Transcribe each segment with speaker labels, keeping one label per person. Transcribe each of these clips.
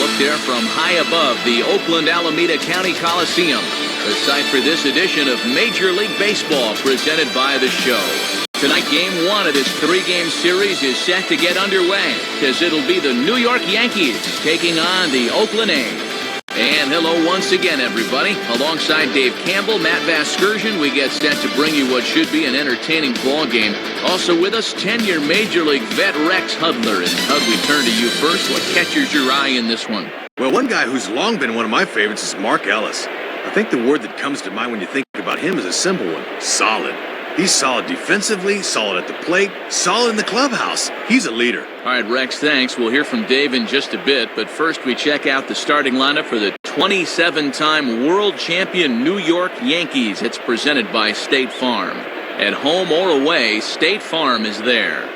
Speaker 1: look there from high above the Oakland Alameda County Coliseum, the site for this edition of Major League Baseball presented by The Show. Tonight, Game 1 of this 3-game series is set to get underway, as it'll be the New York Yankees taking on the Oakland A's. And hello once again, everybody. Alongside Dave Campbell, Matt Vasgersian, we get set to bring you what should be an entertaining ball game. Also with us, 10-year Major League vet Rex Hudler. And Hud, we turn to you first. What catches your eye in this one?
Speaker 2: Well, one guy who's long been one of my favorites is Mark Ellis. I think the word that comes to mind when you think about him is a simple one: solid. He's solid defensively, solid at the plate, solid in the clubhouse. He's a leader.
Speaker 1: All right, Rex, thanks. We'll hear from Dave in just a bit, but first we check out the starting lineup for the 27-time world champion New York Yankees. It's presented by State Farm. At home or away, State Farm is there.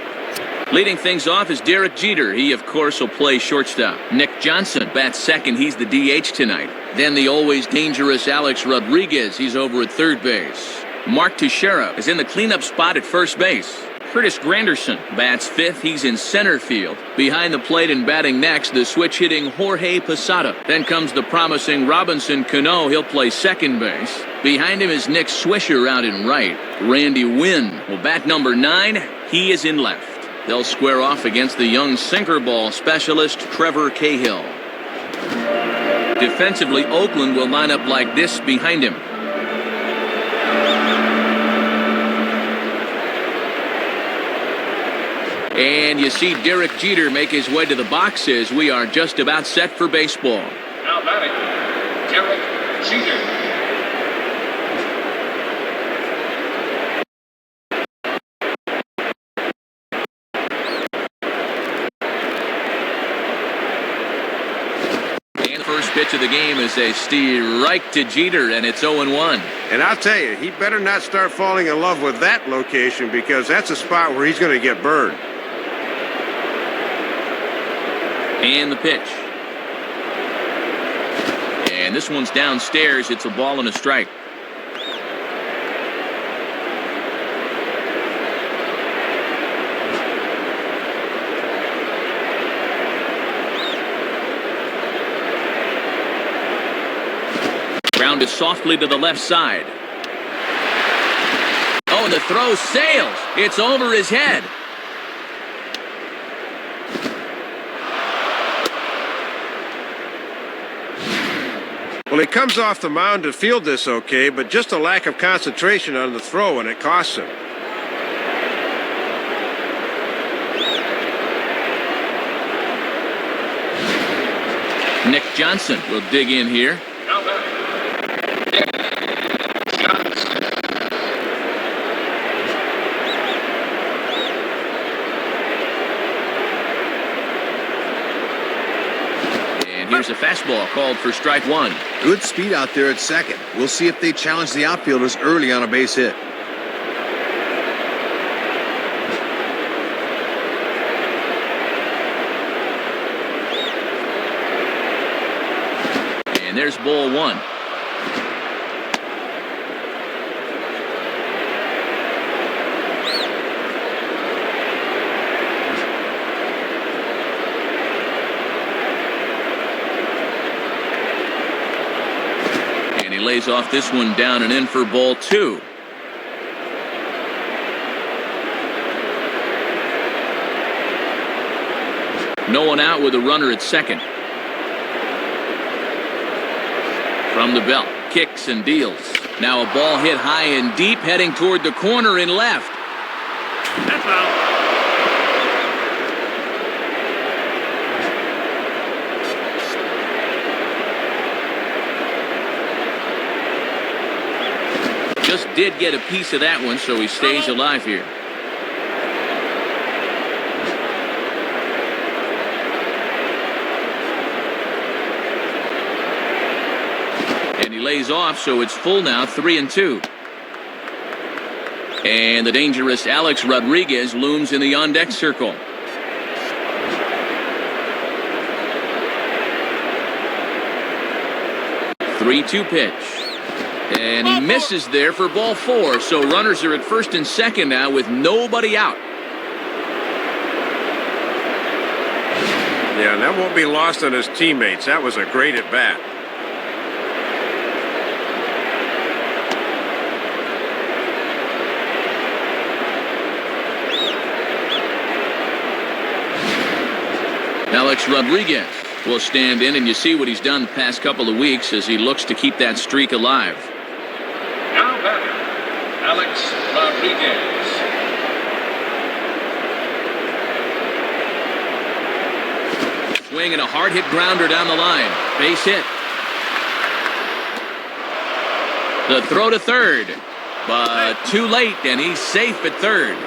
Speaker 1: Leading things off is Derek Jeter. He, of course, will play shortstop. Nick Johnson bats second. He's the DH tonight. Then the always dangerous Alex Rodriguez. He's over at third base. Mark Teixeira is in the cleanup spot at first base. Curtis Granderson bats fifth. He's in center field. Behind the plate and batting next, the switch-hitting Jorge Posada. Then comes the promising Robinson Cano. He'll play second base. Behind him is Nick Swisher out in right. Randy Wynn will bat number 9. He is in left. They'll square off against the young sinker ball specialist Trevor Cahill. Defensively, Oakland will line up like this behind him. And you see Derek Jeter make his way to the boxes. We are just about set for baseball.
Speaker 3: Now batting, Derek Jeter.
Speaker 1: And the first pitch of the game is a steer right to Jeter, and it's 0-1.
Speaker 4: And I'll tell you, he better not start falling in love with that location, because that's a spot where he's going to get burned.
Speaker 1: And the pitch. And this one's downstairs. It's a ball and a strike. Grounded softly to the left side. Oh, and the throw sails. It's over his head.
Speaker 4: Well, he comes off the mound to field this okay, but just a lack of concentration on the throw, and it costs him.
Speaker 1: Nick Johnson will dig in here.
Speaker 3: Now batting, Nick Johnson.
Speaker 1: Here's a fastball called for strike one.
Speaker 2: Good speed out there at second. We'll see if they challenge the outfielders early on a base hit.
Speaker 1: And there's ball one. Lays off this one down and in for ball 2. No one out with a runner at second. From the belt, kicks and deals. Now a ball hit high and deep, heading toward the corner in left.
Speaker 3: That's out.
Speaker 1: Just did get a piece of that one, so he stays alive here. And he lays off, so it's full now, 3-2. And the dangerous Alex Rodriguez looms in the on-deck circle. Three-two pitch. And he misses there for ball 4. So runners are at first and second now with nobody out.
Speaker 4: Yeah, and that won't be lost on his teammates. That was a great at-bat.
Speaker 1: Alex Rodriguez will stand in, and you see what he's done the past couple of weeks as he looks to keep that streak alive.
Speaker 3: Now batting, Alex Rodriguez.
Speaker 1: Swing and a hard hit grounder down the line. Base hit. The throw to third, but too late, and he's safe at third.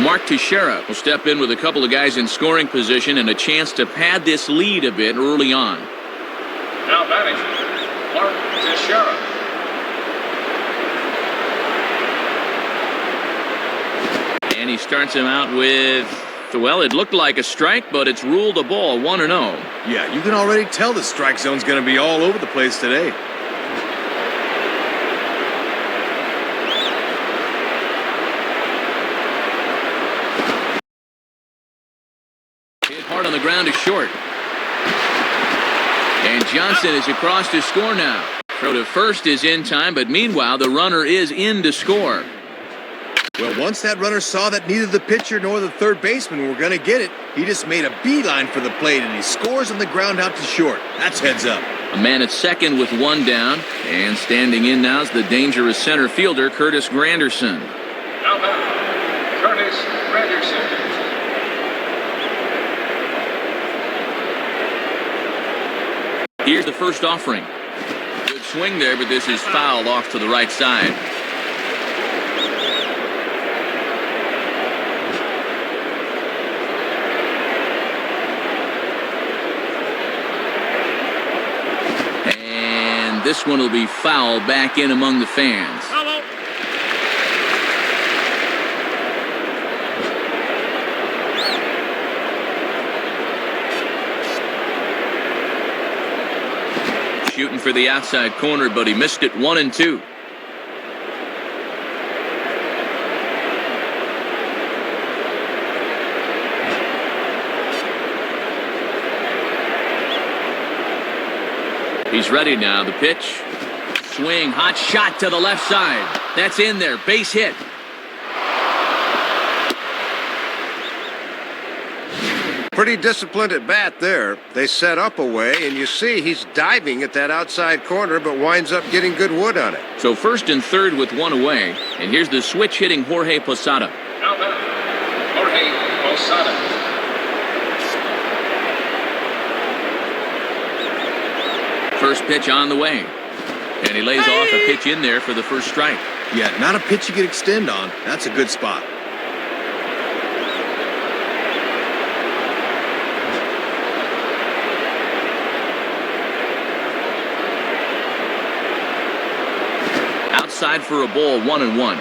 Speaker 1: Mark Teixeira will step in with a couple of guys in scoring position and a chance to pad this lead a bit early on.
Speaker 3: Now batting, Mark Teixeira.
Speaker 1: And he starts him out with, well, it looked like a strike, but it's ruled a ball, 1-0.
Speaker 2: Yeah, you can already tell the strike zone's going to be all over the place today.
Speaker 1: Hit hard on the ground to short. And Johnson is across to score now. Throw to first is in time, but meanwhile, the runner is in to score.
Speaker 2: Well, once that runner saw that neither the pitcher nor the third baseman were going to get it, he just made a beeline for the plate, and he scores on the ground out to short. That's heads up.
Speaker 1: A man at second with one down, and standing in now is the dangerous center fielder, Curtis Granderson.
Speaker 3: Now batting, Curtis Granderson.
Speaker 1: Here's the first offering. Good swing there, but this is fouled off to the right side. And this one will be fouled back in among the fans.
Speaker 3: Hello.
Speaker 1: Shooting for the outside corner, but he missed it 1-2. He's ready now. The pitch. Swing. Hot shot to the left side. That's in there. Base hit.
Speaker 4: Pretty disciplined at bat there. They set up a way, and you see he's diving at that outside corner, but winds up getting good wood on it.
Speaker 1: So first and third with one away. And here's the switch hitting Jorge Posada.
Speaker 3: Now batting, Jorge Posada.
Speaker 1: First pitch on the way. And he lays off a pitch in there for the first strike.
Speaker 2: Yeah, not a pitch you can extend on. That's a good spot.
Speaker 1: Outside for a ball, 1-1.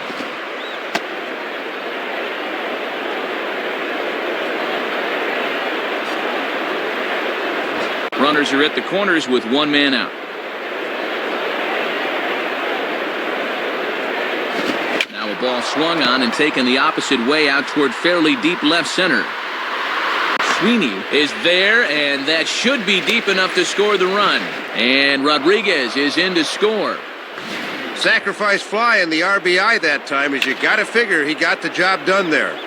Speaker 1: Runners are at the corners with one man out. Now a ball swung on and taken the opposite way out toward fairly deep left center. Sweeney is there, and that should be deep enough to score the run. And Rodriguez is in to score.
Speaker 4: Sacrifice fly in the RBI that time, as you got to figure he got the job done there.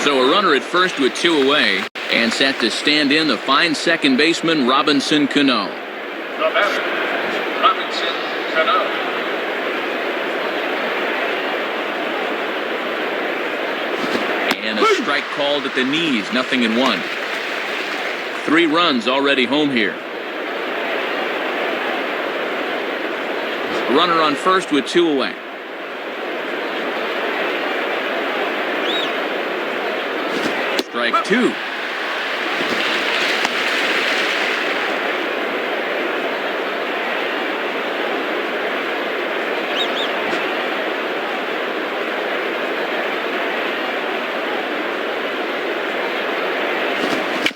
Speaker 1: So a runner at first with two away, and set to stand in the fine second baseman Robinson Cano.
Speaker 3: The batter, Robinson Cano.
Speaker 1: And a strike called at the knees, 0-1. 3 runs already home here. A runner on first with 2 away. Strike 2.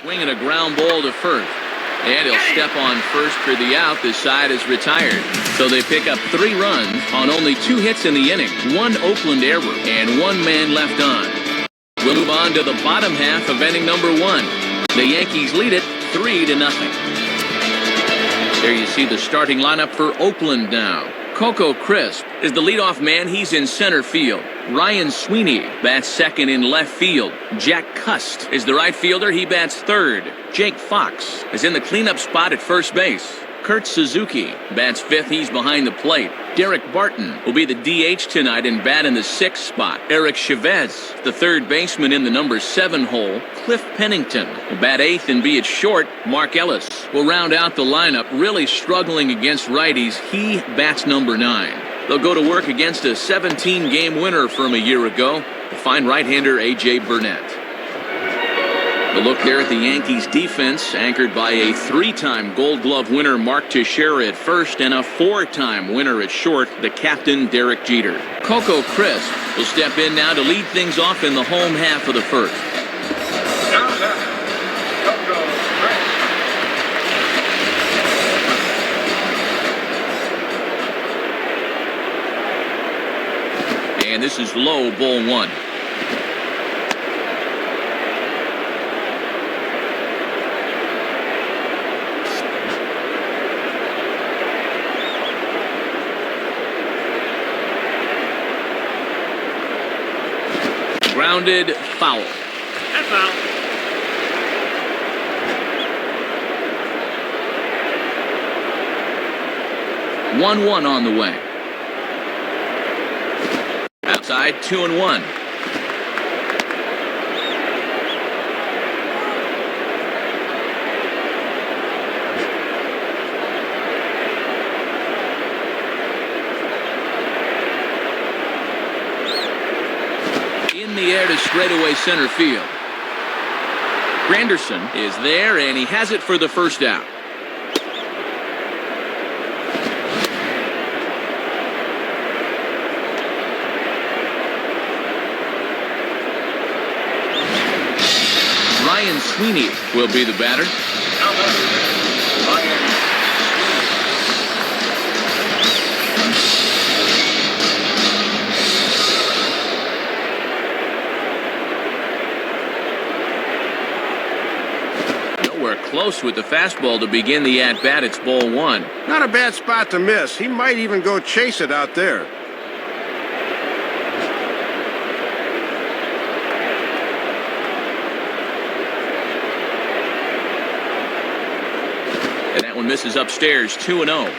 Speaker 1: Swinging a ground ball to first. And he'll step on first for the out. The side is retired. So they pick up 3 runs on only 2 hits in the inning, 1 Oakland error, and 1 man left on. We'll move on to the bottom half of inning number 1. The Yankees lead it 3-0. There you see the starting lineup for Oakland now. Coco Crisp is the leadoff man. He's in center field. Ryan Sweeney bats second in left field. Jack Cust is the right fielder. He bats third. Jake Fox is in the cleanup spot at first base. Kurt Suzuki bats fifth. He's behind the plate. Derek Barton will be the DH tonight and bat in the 6th spot. Eric Chavez, the third baseman, in the number 7 hole. Cliff Pennington will bat 8th and be at short. Mark Ellis will round out the lineup, really struggling against righties. He bats number 9. They'll go to work against a 17-game winner from a year ago, the fine right-hander A.J. Burnett. A look there at the Yankees defense, anchored by a 3-time Gold Glove winner Mark Teixeira at first and a 4-time winner at short, the captain Derek Jeter. Coco Crisp will step in now to lead things off in the home half of the first.
Speaker 3: Now batting, Coco Crisp.
Speaker 1: And this is low, ball 1. Grounded, foul.
Speaker 3: And foul.
Speaker 1: One on the way. Outside, 2-1. In the air to straightaway center field. Granderson is there, and he has it for the first out. Ryan Sweeney will be the batter.
Speaker 3: Now batting, Ryan.
Speaker 1: Close with the fastball to begin the at-bat. It's ball 1.
Speaker 4: Not a bad spot to miss. He might even go chase it out there.
Speaker 1: And that one misses upstairs, 2-0.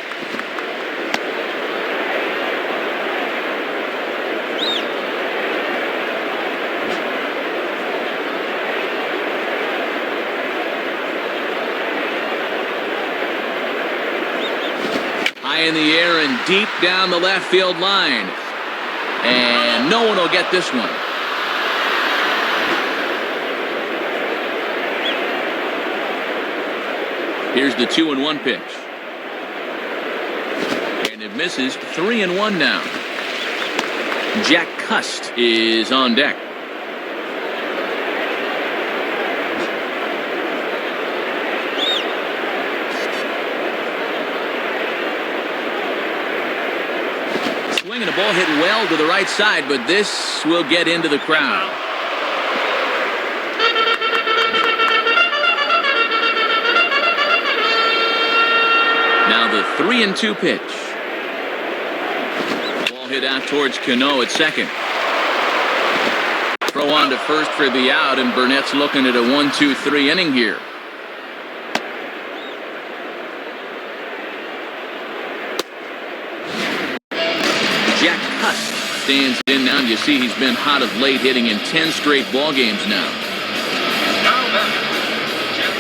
Speaker 1: In the air and deep down the left field line. And no one will get this one. Here's the 2-1 pitch. And it misses. 3-1 now. Jack Cust is on deck. And the ball hit well to the right side, but this will get into the crowd. Now the 3-2 pitch. Ball hit out towards Cano at second. Throw on to first for the out, and Burnett's looking at a 1-2-3 inning here. Jack Cust stands in now, and you see he's been hot of late, hitting in 10 straight ball games now.
Speaker 3: Now batting, Jack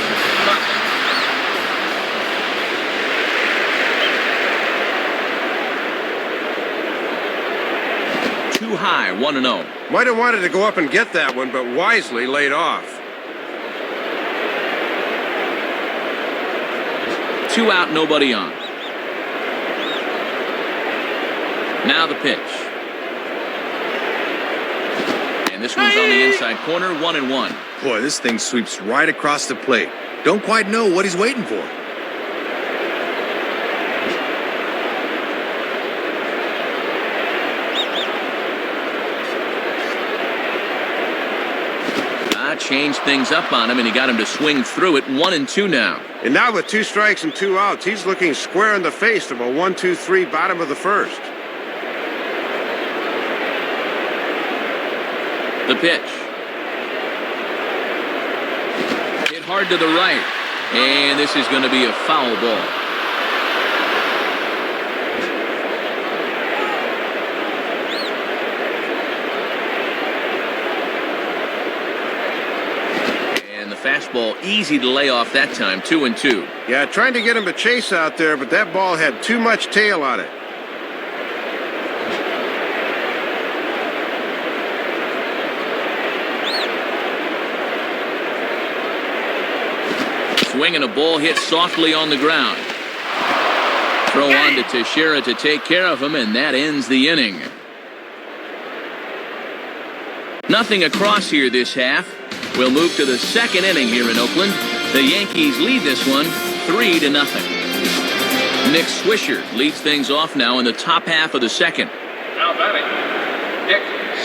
Speaker 3: Cust.
Speaker 1: Too high, 1-0.
Speaker 4: Might have wanted to go up and get that one, but wisely laid off.
Speaker 1: 2 out, nobody on. Now the pitch. And this one's on the inside corner, 1-1.
Speaker 2: Boy, this thing sweeps right across the plate. Don't quite know what he's waiting for.
Speaker 1: changed things up on him, and he got him to swing through it. 1-2 now.
Speaker 4: And now with 2 strikes and 2 outs, he's looking square in the face of a 1-2-3 bottom of the first.
Speaker 1: The pitch. Hit hard to the right. And this is going to be a foul ball. And the fastball easy to lay off that time. 2-2.
Speaker 4: Yeah, trying to get him to chase out there, but that ball had too much tail on it.
Speaker 1: Swing and a ball hit softly on the ground. Throw on to Teixeira to take care of him, and that ends the inning. Nothing across here this half. We'll move to the second inning here in Oakland. The Yankees lead this one 3-0. Nick Swisher leads things off now in the top half of the second.
Speaker 3: Now batting, Nick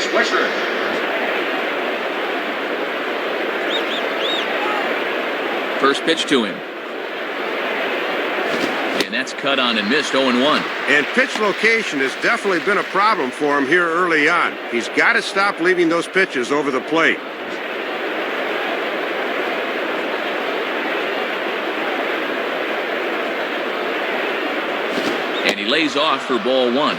Speaker 3: Swisher.
Speaker 1: First pitch to him. And that's cut on and missed. 0-1.
Speaker 4: And pitch location has definitely been a problem for him here early on. He's got to stop leaving those pitches over the plate.
Speaker 1: And he lays off for ball 1.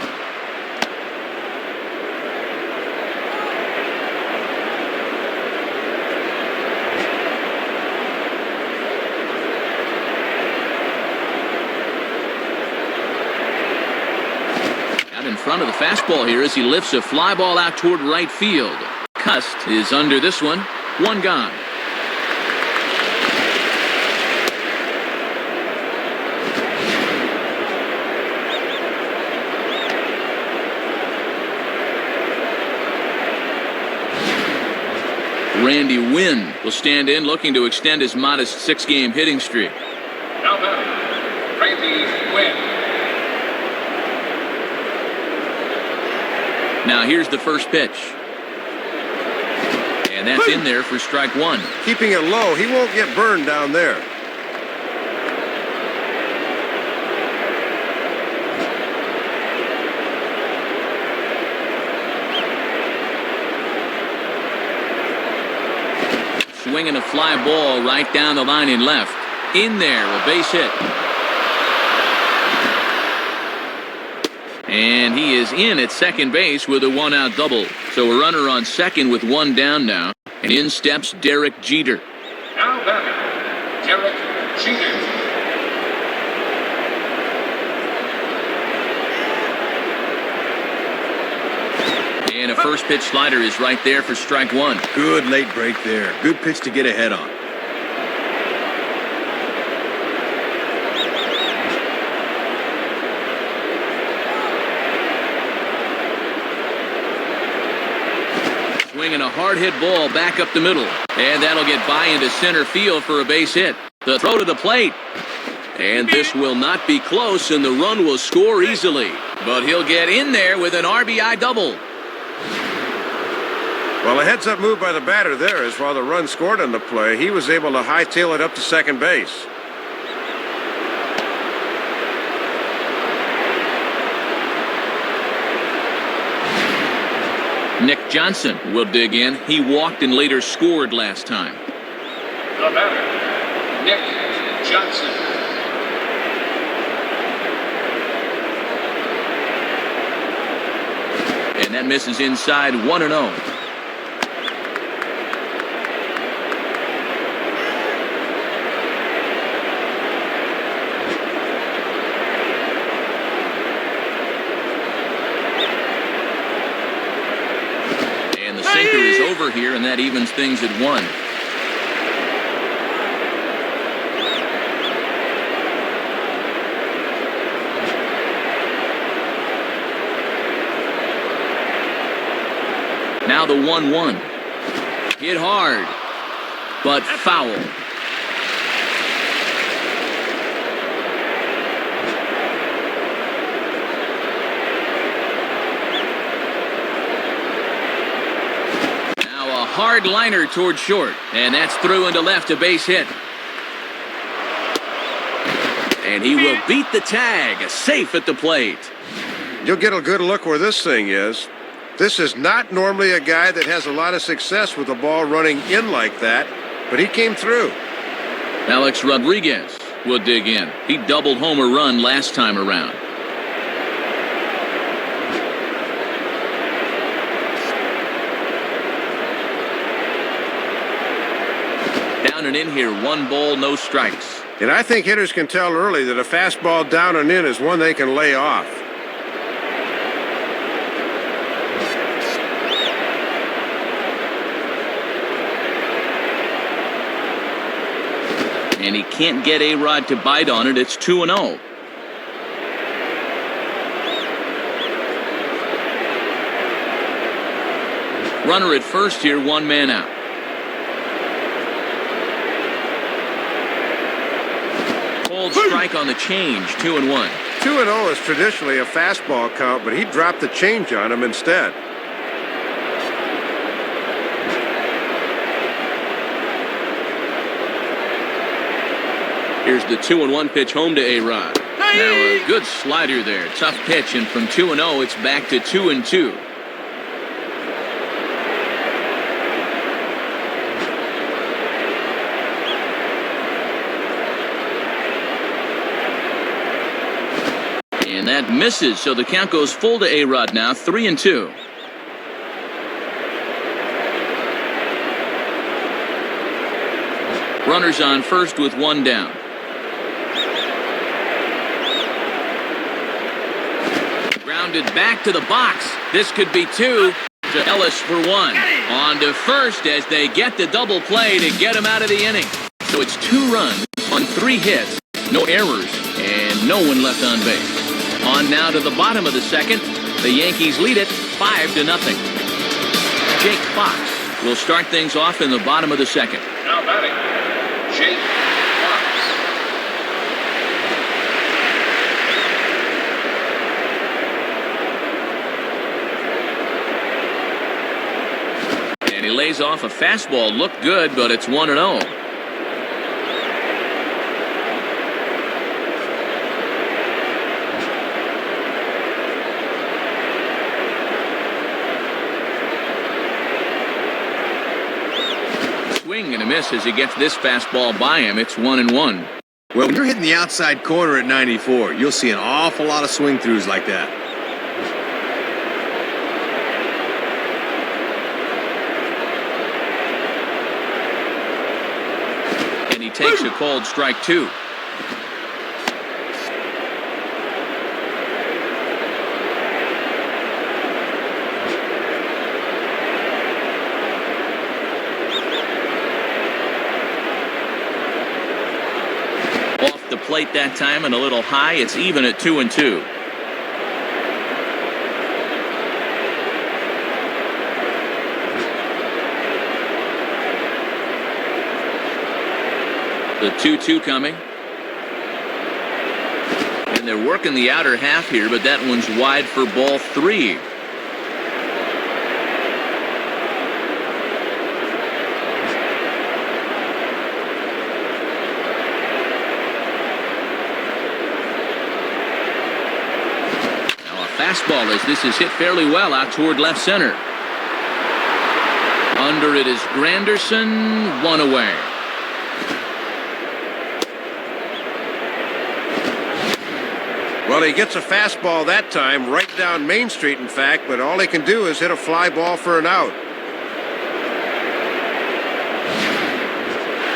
Speaker 1: In front of the fastball here as he lifts a fly ball out toward right field. Cust is under this one. 1 gone. Randy Wynn will stand in, looking to extend his modest 6-game hitting streak.
Speaker 3: Now batting, Randy Wynn.
Speaker 1: Now here's the first pitch. And that's in there for strike 1.
Speaker 4: Keeping it low, he won't get burned down there.
Speaker 1: Swinging a fly ball right down the line in left. In there, a base hit. And he is in at second base with a 1-out double. So a runner on second with 1 down now. And in steps Derek Jeter.
Speaker 3: Now batting, Derek Jeter.
Speaker 1: And a first pitch slider is right there for strike 1.
Speaker 2: Good late break there. Good pitch to get ahead on.
Speaker 1: Swinging a hard hit ball back up the middle. And that'll get by into center field for a base hit. The throw to the plate. And this will not be close, and the run will score easily. But he'll get in there with an RBI double.
Speaker 4: Well, a heads-up move by the batter there is while the run scored on the play, he was able to hightail it up to second base.
Speaker 1: Nick Johnson will dig in. He walked and later scored last time.
Speaker 3: The batter, Nick Johnson.
Speaker 1: And that misses inside. 1-0. Sinker is over here, and that evens things at 1. Now the 1-1. Hit hard, but foul. hard liner toward short, and that's through into left, a base hit. And he will beat the tag, safe at the plate.
Speaker 4: You'll get a good look where this thing is. This is not normally a guy that has a lot of success with the ball running in like that, but he came through.
Speaker 1: Alex Rodriguez will dig in. He doubled home a run last time around. Down and in here, 1 ball, no strikes.
Speaker 4: And I think hitters can tell early that a fastball down and in is one they can lay off.
Speaker 1: And he can't get A-Rod to bite on it. It's 2-0. Runner at first here, 1 man out. Cold strike on the change, 2-1.
Speaker 4: 2-0 is traditionally a fastball count, but he dropped the change on him instead.
Speaker 1: Here's the 2-1 pitch home to A-Rod. Now a good slider there. Tough pitch, and from 2-0, it's back to 2-2. And that misses, so the count goes full to A-Rod now, 3-2. Runners on first with 1 down. Grounded back to the box. This could be 2 to Ellis for 1. On to first as they get the double play to get him out of the inning. So it's 2 runs on 3 hits, no errors, and no one left on base. On now to the bottom of the second. The Yankees lead it 5-0. Jake Fox will start things off in the bottom of the second.
Speaker 3: Now batting, Jake Fox.
Speaker 1: And he lays off a fastball. Looked good, but it's 1-0. Swing and a miss as he gets this fastball by him. It's 1-1.
Speaker 2: Well, when you're hitting the outside corner at 94, you'll see an awful lot of swing throughs like that.
Speaker 1: And he takes a cold strike, 2. Off the plate that time and a little high. It's even at 2-2. The 2-2 coming. And they're working the outer half here, but that one's wide for ball 3. Fastball as this is hit fairly well out toward left center. Under it is Granderson, 1 away.
Speaker 4: Well, he gets a fastball that time, right down Main Street, in fact, but all he can do is hit a fly ball for an out.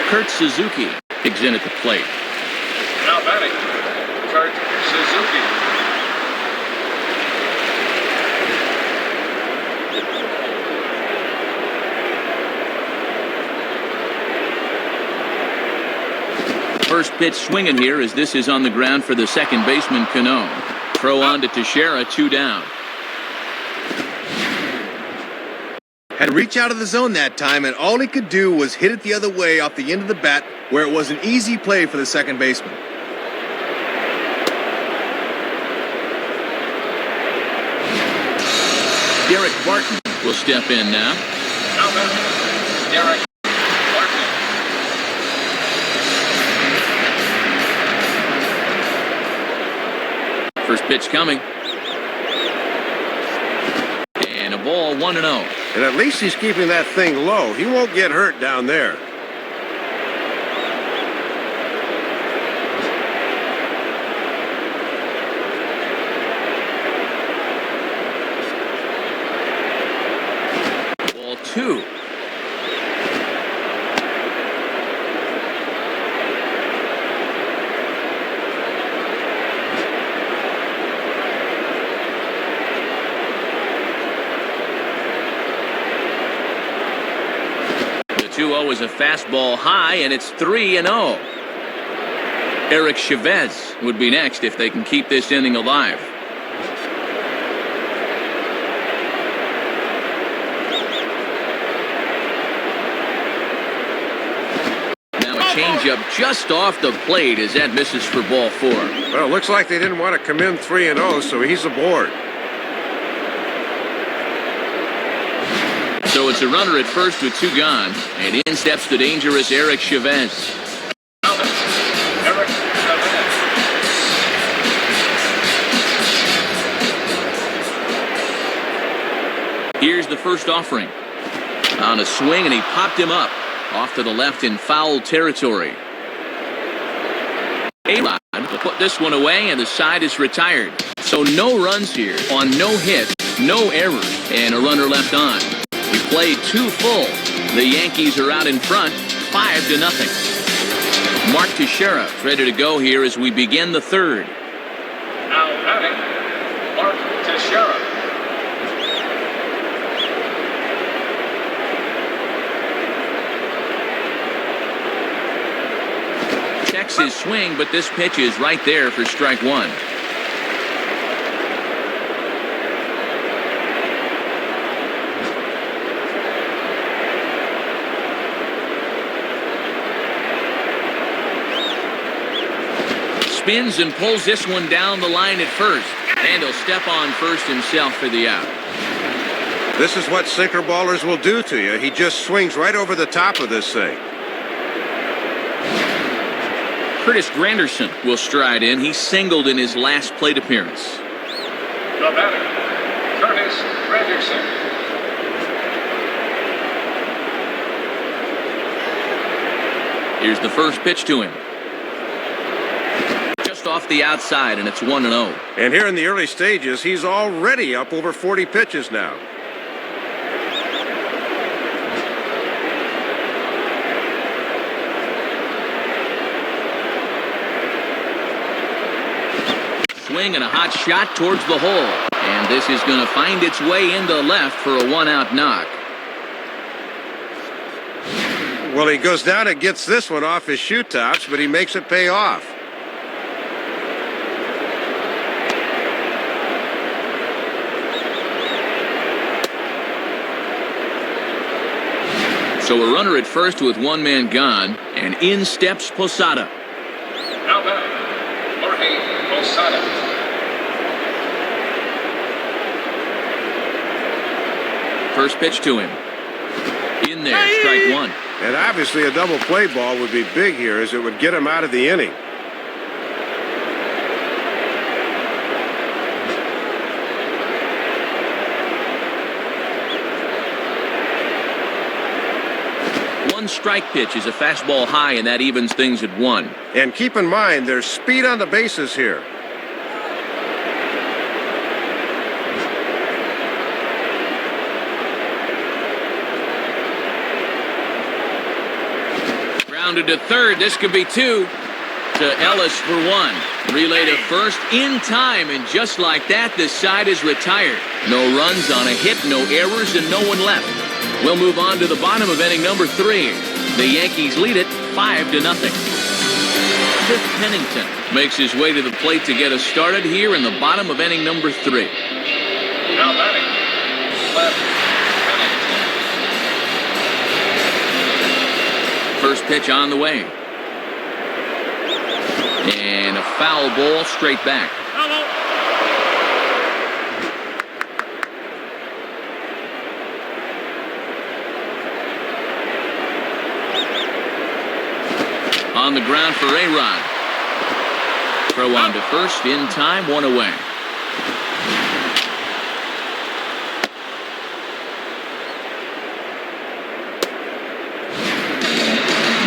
Speaker 1: Kurt Suzuki digs in at the plate.
Speaker 3: Now batting, Kurt Suzuki.
Speaker 1: First pitch swinging here as this is on the ground for the second baseman, Cano. Throw on to Teixeira, 2 down.
Speaker 2: Had to reach out of the zone that time, and all he could do was hit it the other way off the end of the bat, where it was an easy play for the second baseman.
Speaker 1: Derek Barton will step in now.
Speaker 3: Now batting, Eric Martin.
Speaker 1: First pitch coming. And a ball 1-0.
Speaker 4: And at least he's keeping that thing low. He won't get hurt down there.
Speaker 1: Ball 2. The 2-0 is a fastball high, and it's 3-0. Eric Chavez would be next if they can keep this inning alive. Changeup just off the plate as that misses for ball 4.
Speaker 4: Well, it looks like they didn't want to come in 3-0, so he's aboard.
Speaker 1: So it's a runner at first with 2 gone, and in steps the dangerous Eric Chavez.
Speaker 3: Eric Chavez.
Speaker 1: Here's the first offering. On a swing, and he popped him up. Off to the left in foul territory. A-Rod will put this one away, and the side is retired. So no runs here on no hits, no errors, and a runner left on. We played 2 full. The Yankees are out in front, 5-0. Mark Teixeira ready to go here as we begin the 3rd.
Speaker 3: Now batting, Mark Teixeira.
Speaker 1: Checks his swing, but this pitch is right there for strike 1. Spins and pulls this one down the line at first. And he'll step on first himself for the out.
Speaker 4: This is what sinker ballers will do to you. He just swings right over the top of this thing.
Speaker 1: Curtis Granderson will stride in. He singled in his last plate appearance.
Speaker 3: The batter, Curtis Granderson.
Speaker 1: Here's the first pitch to him. Just off the outside, and it's 1-0.
Speaker 4: And here in the early stages, he's already up over 40 pitches now.
Speaker 1: Swing and a hot shot towards the hole. And this is going to find its way into left for a 1-out knock.
Speaker 4: Well, he goes down and gets this one off his shoe tops, but he makes it pay off.
Speaker 1: So a runner at first with 1 man gone, and in steps Posada.
Speaker 3: Now batting, Jorge Posada.
Speaker 1: First pitch to him. In there, strike 1.
Speaker 4: And obviously a double play ball would be big here, as it would get him out of the inning.
Speaker 1: One strike pitch is a fastball high, and that evens things at 1.
Speaker 4: And keep in mind, there's speed on the bases here.
Speaker 1: Grounded to third. This could be 2. To Ellis for 1. Relay to first in time, and just like that, this side is retired. No runs on a hit, no errors, and no one left. We'll move on to the bottom of inning number 3. The Yankees lead it 5-0. Cliff Pennington makes his way to the plate to get us started here in the bottom of inning number 3.
Speaker 3: Now batting, Cliff Pennington.
Speaker 1: First pitch on the way. And a foul ball straight back. On the ground for A-Rod. Throw on to first in time, one away.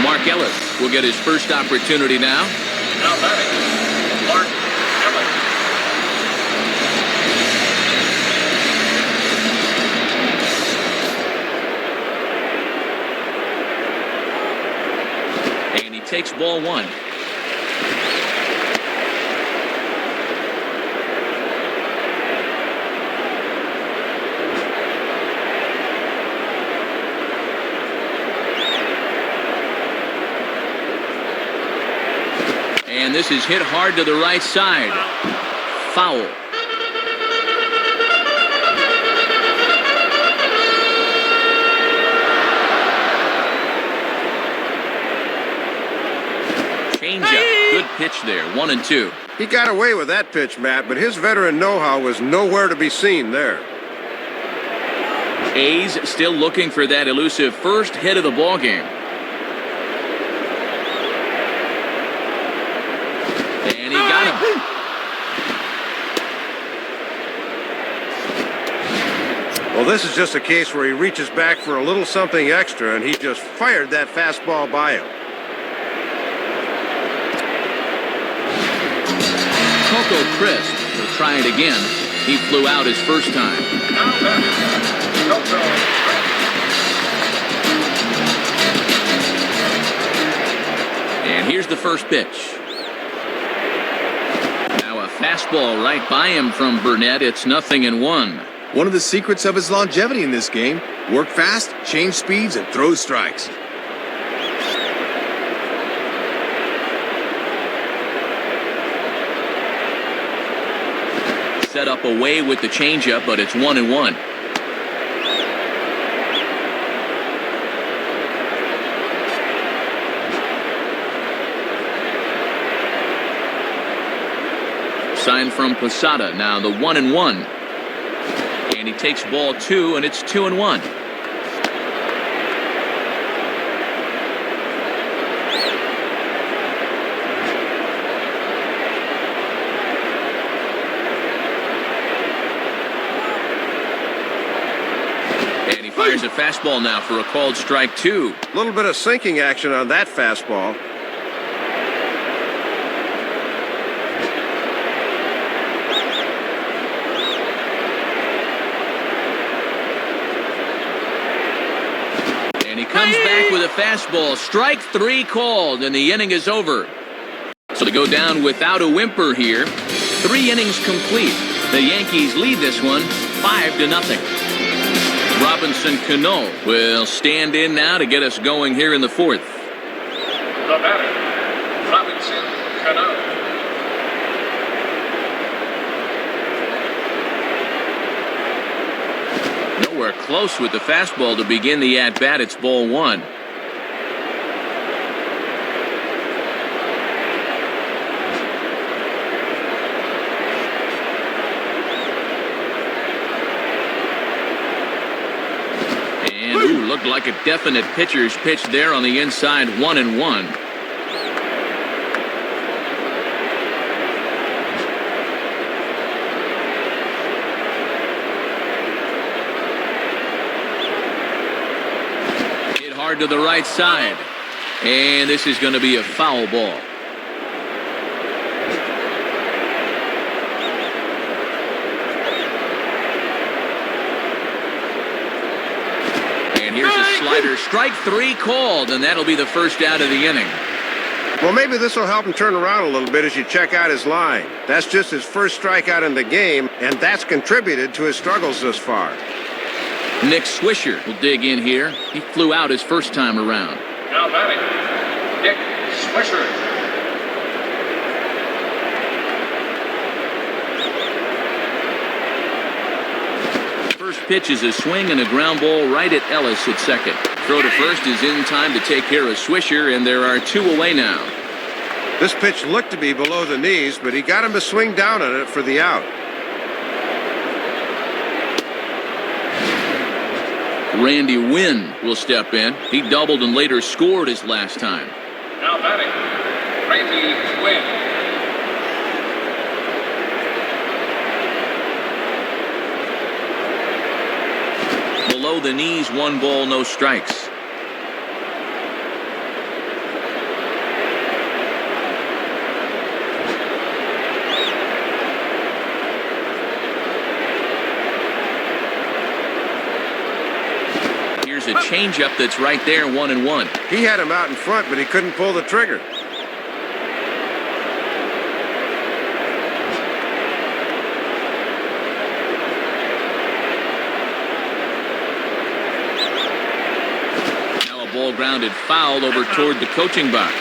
Speaker 1: Mark Ellis will get his first opportunity now.
Speaker 3: Now batting, Mark Ellis.
Speaker 1: And he takes ball one. And this is hit hard to the right side. Foul. Changeup. Good pitch there. 1-2.
Speaker 4: He got away with that pitch, Matt, but his veteran know-how was nowhere to be seen there.
Speaker 1: A's still looking for that elusive first hit of the ballgame. And he got him.
Speaker 4: Well, this is just a case where he reaches back for a little something extra, and he just fired that fastball by him.
Speaker 1: Coco Crisp will try it again. He flew out his first time.
Speaker 3: Now batting, Coco Crisp.
Speaker 1: And here's the first pitch. Now a fastball right by him from Burnett. It's 0-1.
Speaker 2: One of the secrets of his longevity in this game: work fast, change speeds, and throw strikes.
Speaker 1: Set up away with the changeup, but it's 1-1. Sign from Posada. Now the 1-1. And he takes ball two, and it's 2-1. And he fires a fastball now for a called strike two.
Speaker 4: A little bit of sinking action on that fastball.
Speaker 1: Comes back with a fastball. Strike three called, and the inning is over. So they go down without a whimper here. 3 innings complete. The Yankees lead this one 5-0. Robinson Cano will stand in now to get us going here in the fourth.
Speaker 3: The batter, Robinson Cano.
Speaker 1: Nowhere close with the fastball to begin the at-bat. It's ball one. And looked like a definite pitcher's pitch there on the inside. 1-1. To the right side, and this is going to be a foul ball. And here's a slider. Strike three called, and that'll be the first out of the inning.
Speaker 4: Well, maybe this will help him turn around a little bit as you check out his line. That's just his first strikeout in the game, and that's contributed to his struggles this far.
Speaker 1: Nick Swisher will dig in here. He flew out his first time around.
Speaker 3: Now batting, Nick Swisher.
Speaker 1: First pitch is a swing and a ground ball right at Ellis at second. Throw to first is in time to take care of Swisher, and there are 2 away now.
Speaker 4: This pitch looked to be below the knees, but he got him to swing down on it for the out.
Speaker 1: Randy Wynn will step in. He doubled and later scored his last time.
Speaker 3: Now batting, Yankee win.
Speaker 1: Below the knees, 1 ball, no strikes. Here's a changeup that's right there, 1-1.
Speaker 4: He had him out in front, but he couldn't pull the trigger.
Speaker 1: Now a ball grounded foul over toward the coaching box.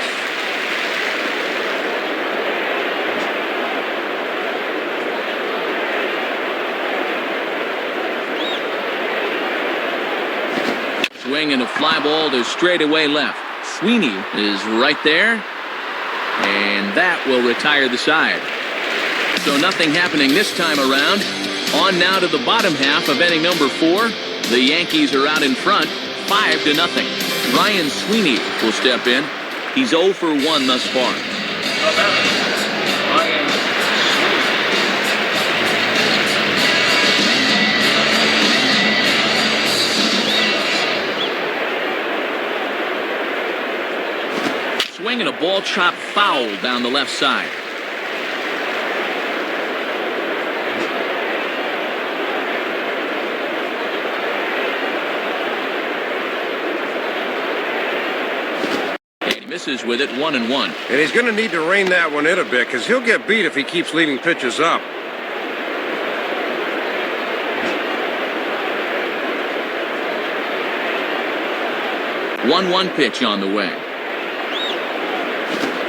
Speaker 1: Swing and a fly ball to straightaway left. Sweeney is right there, and that will retire the side. So nothing happening this time around. On now to the bottom half of inning number 4. The Yankees are out in front, 5-0. Ryan Sweeney will step in. He's 0 for 1 thus far.
Speaker 3: The batter, Ryan Sweeney.
Speaker 1: Swing and a ball chopped foul down the left side. And he misses with it, 1-1.
Speaker 4: And he's going to need to rein that one in a bit because he'll get beat if he keeps leaving pitches up.
Speaker 1: One pitch on the way.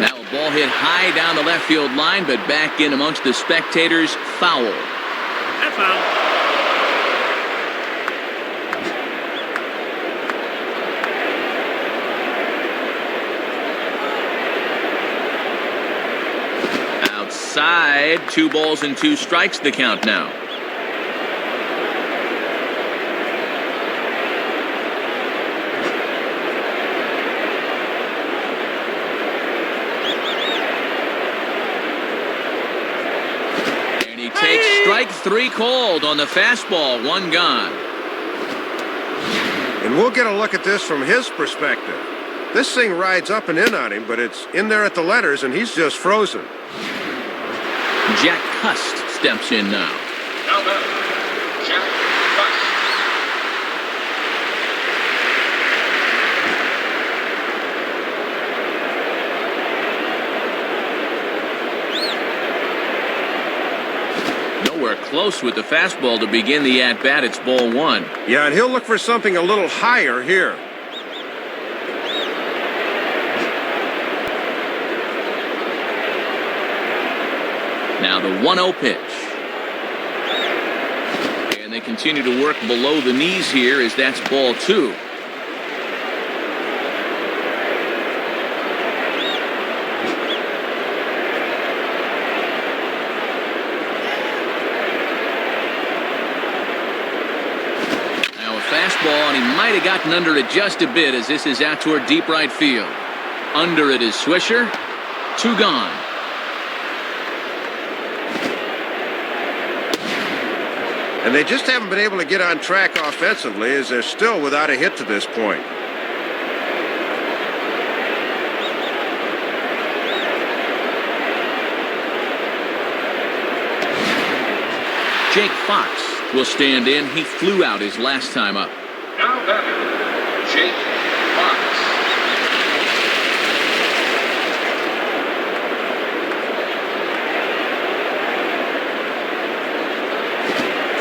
Speaker 1: Now a ball hit high down the left field line, but back in amongst the spectators. Foul.
Speaker 5: That's foul.
Speaker 1: Outside, 2 balls and 2 strikes the count now. Takes strike 3 called on the fastball, 1 gone.
Speaker 4: And we'll get a look at this from his perspective. This thing rides up and in on him, but it's in there at the letters, and he's just frozen.
Speaker 1: Jack Cust steps in now.
Speaker 3: Now batter, Jack Cust.
Speaker 1: Nowhere close with the fastball to begin the at-bat. It's ball 1.
Speaker 4: Yeah, and he'll look for something a little higher here.
Speaker 1: Now the 1-0 pitch. And they continue to work below the knees here as that's ball 2. Fastball, and he might have gotten under it just a bit as this is out toward deep right field. Under it is Swisher. 2 gone.
Speaker 4: And they just haven't been able to get on track offensively as they're still without a hit to this point.
Speaker 1: Jake Fox will stand in. He flew out his last time up.
Speaker 3: Now batter, Jake Fox.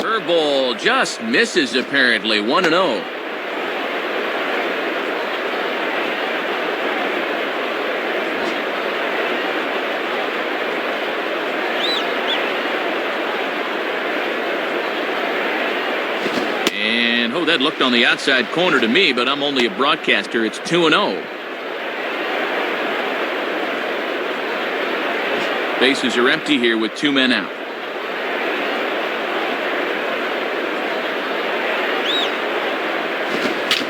Speaker 1: Curveball just misses apparently. 1-0. And oh, that looked on the outside corner to me, but I'm only a broadcaster. It's 2-0. Bases are empty here with 2 men out.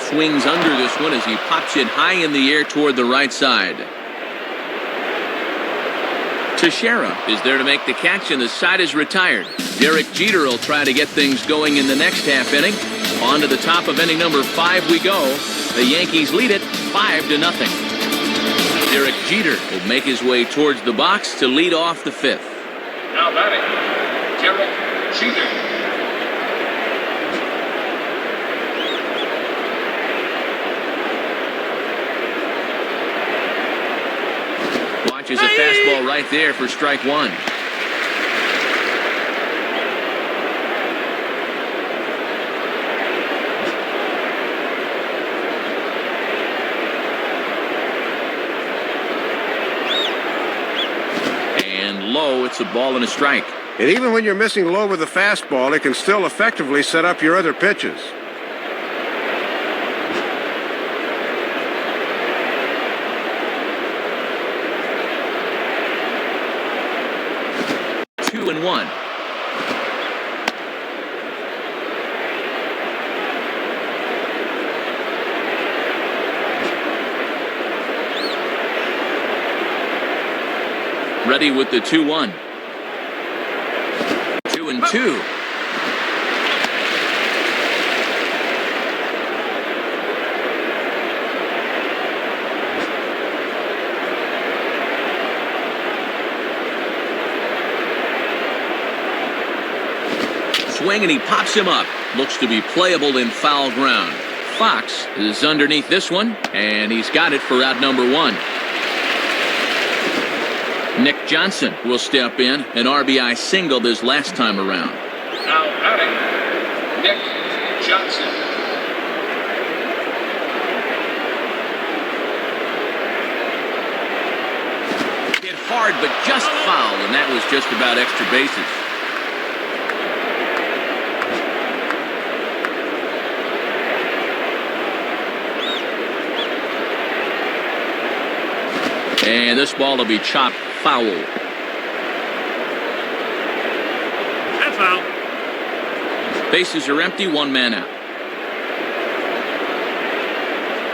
Speaker 1: Swings under this one as he pops it high in the air toward the right side. Teixeira is there to make the catch, and the side is retired. Derek Jeter will try to get things going in the next half inning. On to the top of inning number 5 we go. The Yankees lead it 5-0. Derek Jeter will make his way towards the box to lead off the 5th.
Speaker 3: Now batting, Derek Jeter.
Speaker 1: Watches a fastball right there for strike 1. And low, it's a ball and a strike.
Speaker 4: And even when you're missing low with a fastball, it can still effectively set up your other pitches.
Speaker 1: Two and one. Ready with the 2-1. 2-2. Swing, and he pops him up. Looks to be playable in foul ground. Fox is underneath this one, and he's got it for out number 1. Nick Johnson will step in, an RBI single this last time around.
Speaker 3: Now batting, Nick Johnson.
Speaker 1: Hit hard, but just foul, and that was just about extra bases. And this ball will be chopped foul.
Speaker 3: That's foul.
Speaker 1: Bases are empty, 1 man out.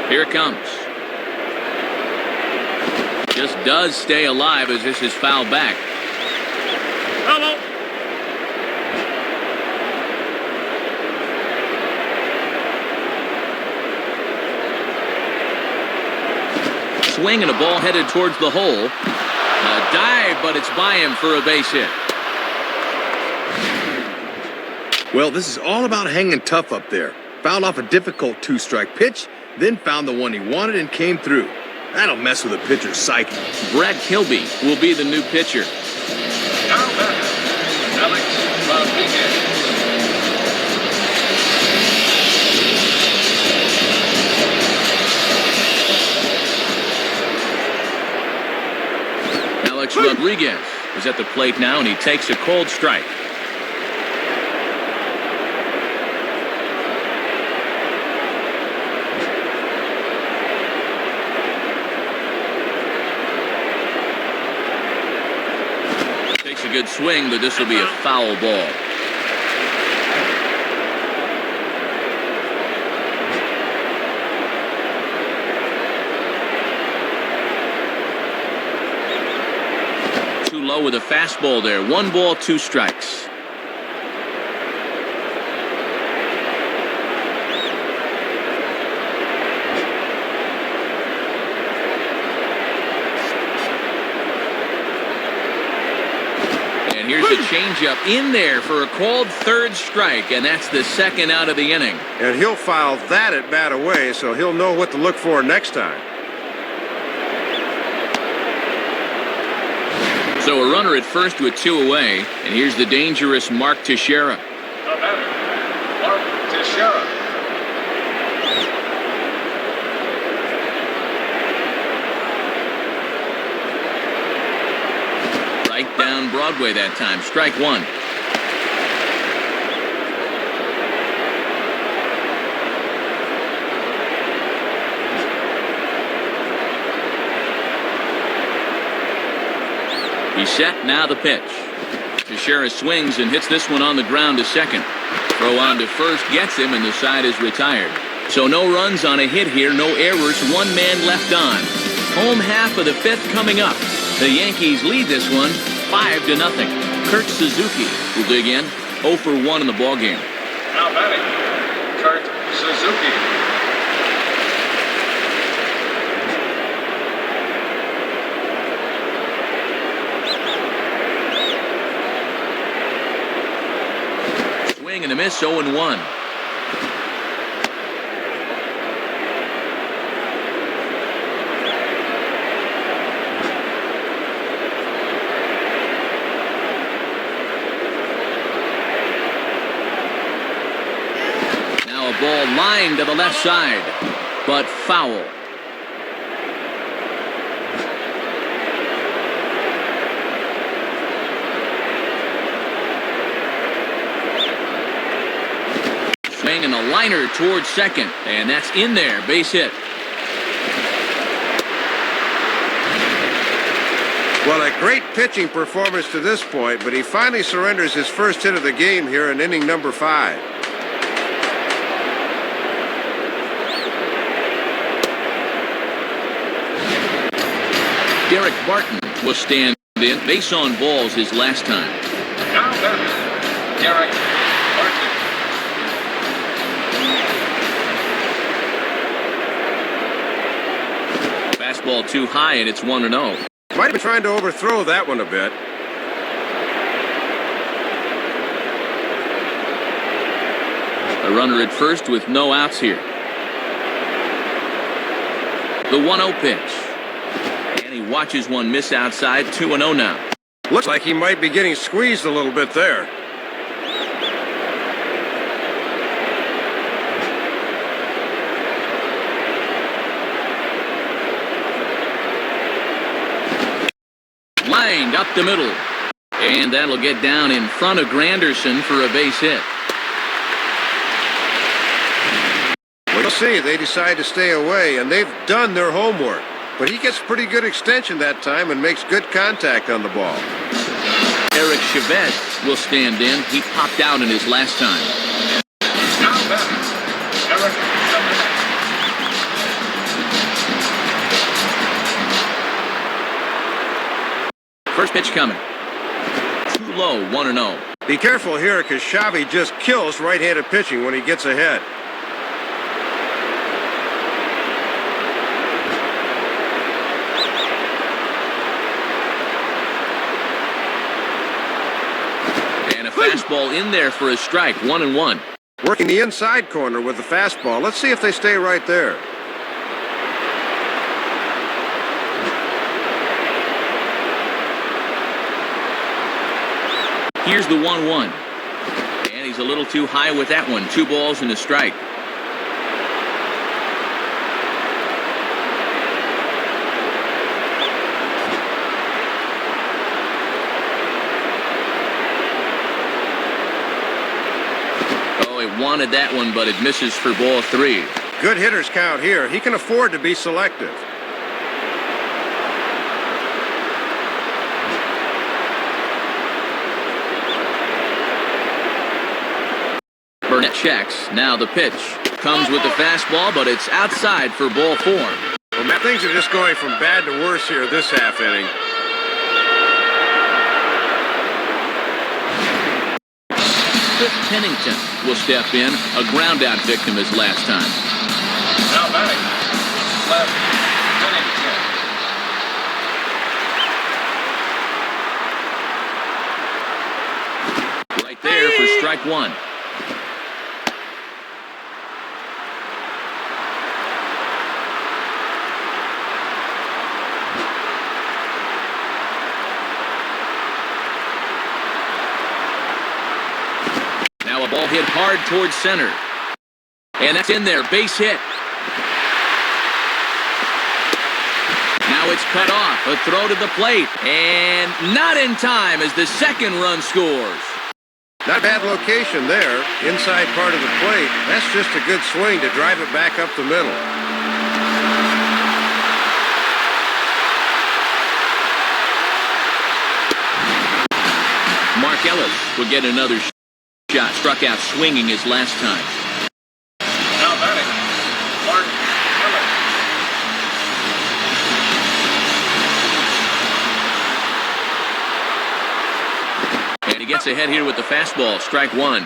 Speaker 1: Here it comes. Just does stay alive as this is fouled back.
Speaker 3: Hello.
Speaker 1: Swing, and a ball headed towards the hole. A dive, but it's by him for a base hit.
Speaker 2: Well, this is all about hanging tough up there. Fouled off a difficult 2-strike pitch, then found the one he wanted and came through. That'll mess with a pitcher's psyche.
Speaker 1: Brad Kilby will be the new pitcher.
Speaker 3: Now batting, Alex Rodriguez.
Speaker 1: Alex Rodriguez is at the plate now, and he takes a cold strike. Takes a good swing, but this will be a foul ball. Low with a fastball there. 1 ball, 2 strikes. And here's a changeup in there for a called 3rd strike, and that's the 2nd out of the inning.
Speaker 4: And he'll foul that at bat away, so he'll know what to look for next time.
Speaker 1: So a runner at first with 2 away, and here's the dangerous Mark Teixeira.
Speaker 3: The batter, Mark Teixeira.
Speaker 1: Right down Broadway that time. Strike 1. He's set, now the pitch. Teixeira swings and hits this one on the ground to second. Throw on to first, gets him, and the side is retired. So no runs on a hit here, no errors, 1 man left on. Home half of the 5th coming up. The Yankees lead this one 5-0. Kurt Suzuki will dig in, 0 for 1 in the ballgame.
Speaker 3: Now batting, Kurt Suzuki.
Speaker 1: Swing and a miss, 0-1. Now a ball lined to the left side, but foul. Swing and a liner towards second, and that's in there, base hit.
Speaker 4: Well, a great pitching performance to this point, but he finally surrenders his first hit of the game here in inning number 5.
Speaker 1: Derek Barton will stand in, base on balls his last time.
Speaker 3: Now batting, Derek Barton.
Speaker 1: Fastball too high, and it's 1-0.
Speaker 4: Might have been trying to overthrow that one a bit.
Speaker 1: A runner at first with no outs here. The 1-0 pitch. And he watches one miss outside, 2-0 now.
Speaker 4: Looks like he might be getting squeezed a little bit there.
Speaker 1: Lined up the middle. And that'll get down in front of Granderson for a base hit.
Speaker 4: We'll see. They decide to stay away, and they've done their homework. But he gets pretty good extension that time and makes good contact on the ball.
Speaker 1: Eric Chavez will stand in. He popped out in his last time.
Speaker 3: Now batting, Eric Chavez.
Speaker 1: First pitch coming. Too low, 1-0.
Speaker 4: Be careful here, because Xavi just kills right-handed pitching when he gets ahead.
Speaker 1: And a fastball in there for a strike, 1-1.
Speaker 4: Working the inside corner with the fastball. Let's see if they stay right there.
Speaker 1: Here's the 1-1. And he's a little too high with that one. 2 balls and a strike. Oh, he wanted that one, but it misses for ball 3.
Speaker 4: Good hitters count here. He can afford to be selective.
Speaker 1: Burnett checks. Now the pitch. Comes with the fastball, but it's outside for ball 4.
Speaker 4: Well, Matt, things are just going from bad to worse here this half inning.
Speaker 1: Chris Pennington will step in. A ground-out victim his last time.
Speaker 3: Now batting, left Pennington.
Speaker 1: Right there for strike 1. Now a ball hit hard towards center. And that's in there, base hit. Now it's cut off, a throw to the plate, and not in time as the second run scores.
Speaker 4: Not a bad location there, inside part of the plate. That's just a good swing to drive it back up the middle.
Speaker 1: Mark Ellis will get another shot. Struck out swinging his last time.
Speaker 3: Now batting, Mark Ellis.
Speaker 1: gets ahead here with the fastball. Strike one.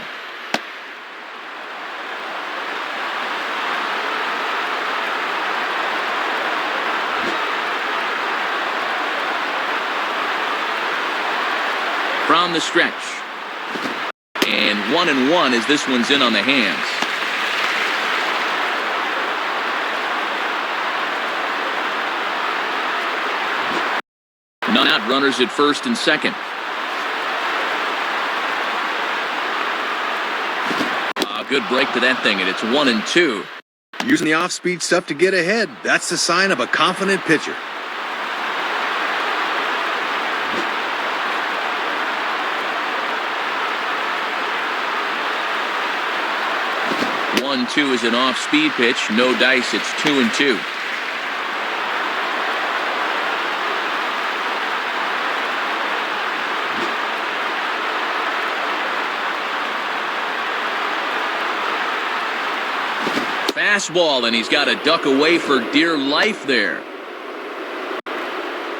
Speaker 1: From the stretch. And 1-1 as this one's in on the hands. None out, runners at first and second. Good break to that thing, and it's 1-2.
Speaker 2: Using the off-speed stuff to get ahead. That's the sign of a confident pitcher.
Speaker 1: 1-2 is an off-speed pitch. No dice. It's 2-2. Fastball, and he's got to duck away for dear life there.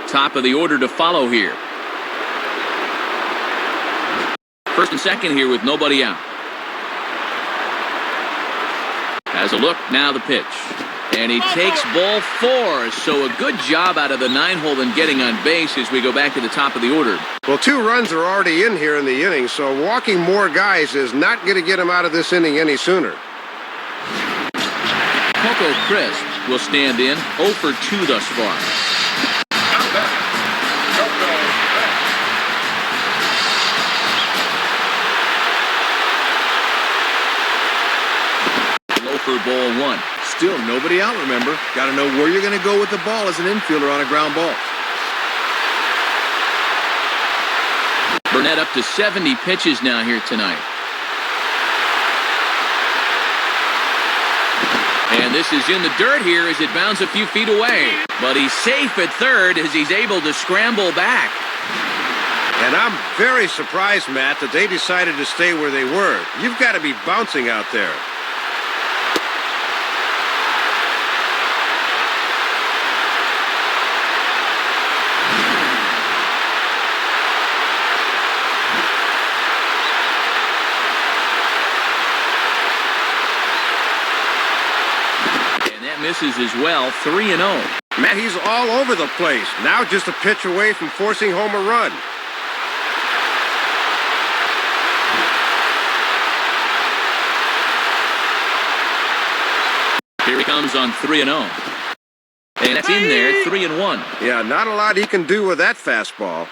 Speaker 1: Top of the order to follow here. First and second here with nobody out. Has a look, now the pitch. And he takes ball 4, so a good job out of the 9-hole in getting on base as we go back to the top of the order.
Speaker 4: Well, 2 runs are already in here in the inning, so walking more guys is not going to get him out of this inning any sooner.
Speaker 1: Coco Crisp will stand in 0 for 2 thus far.
Speaker 3: Now batting, Coco Crisp.
Speaker 1: Low for ball 1.
Speaker 2: Still nobody out, remember. Got to know where you're going to go with the ball as an infielder on a ground ball.
Speaker 1: Burnett up to 70 pitches now here tonight. And this is in the dirt here as it bounds a few feet away. But he's safe at third as he's able to scramble back.
Speaker 4: And I'm very surprised, Matt, that they decided to stay where they were. You've got to be bouncing out there.
Speaker 1: Misses as well, 3-0.
Speaker 4: Matt, he's all over the place. Now just a pitch away from forcing home a run.
Speaker 1: Here he comes on 3-0. And that's in there, 3-1.
Speaker 4: Yeah, not a lot he can do with that fastball.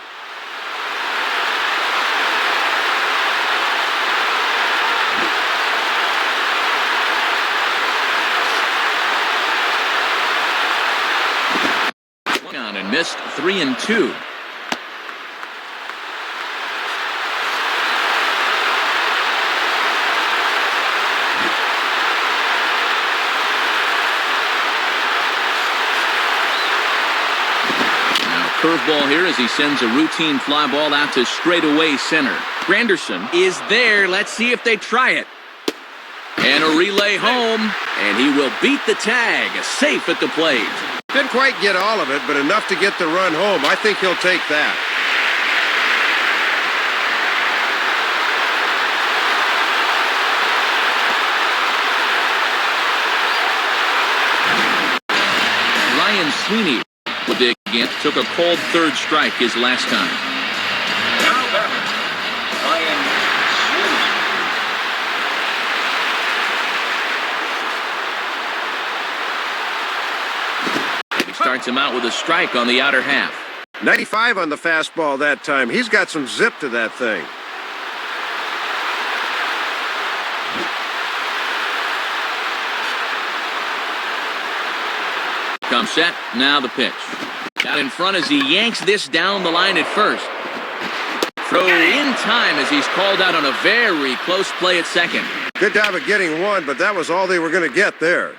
Speaker 1: And missed 3-2. Now curveball here as he sends a routine fly ball out to straightaway center. Granderson is there. Let's see if they try it. And a relay home, and he will beat the tag. Safe at the plate.
Speaker 4: Didn't quite get all of it, but enough to get the run home. I think he'll take that.
Speaker 1: Ryan Sweeney will dig in. Took a cold third strike his last time.
Speaker 3: Now batting, Ryan
Speaker 1: He starts him out with a strike on the outer half.
Speaker 4: 95 on the fastball that time. He's got some zip to that thing.
Speaker 1: Comes set, now the pitch. Out in front as he yanks this down the line at first. Throw in time as he's called out on a very close play at second.
Speaker 4: Good job of getting one, but that was all they were going to get there.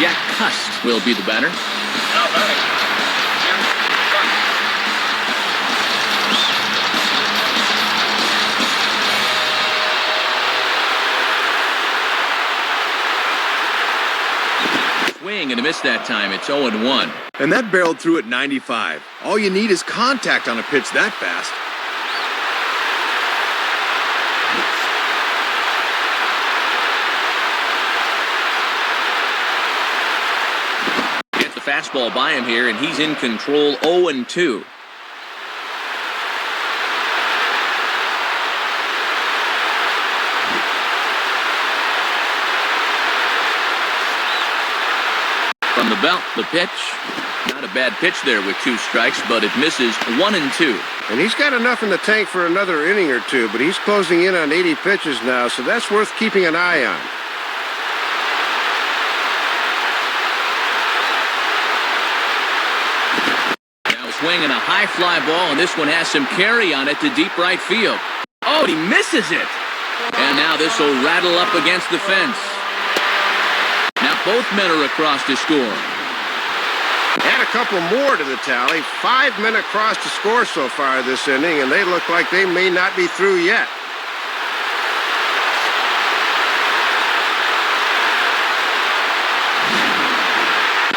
Speaker 1: Jack Cust will be the batter.
Speaker 3: Now batting, Jim Cust.
Speaker 1: Swing and a miss that time. It's 0-1.
Speaker 2: And that barreled through at 95. All you need is contact on a pitch that fast.
Speaker 1: Gets the fastball by him here, and he's in control. 0-2. From the belt, the pitch. Not a bad pitch there with 2 strikes, but it misses. 1-2.
Speaker 4: And he's got enough in the tank for another inning or two, but he's closing in on 80 pitches now, so that's worth keeping an eye on.
Speaker 1: Now a swing and a high fly ball, and this one has some carry on it to deep right field. Oh, he misses it. And now this will rattle up against the fence. Now both men are across to score.
Speaker 4: Add a couple more to the tally. 5 men across to score so far this inning, and they look like they may not be through yet.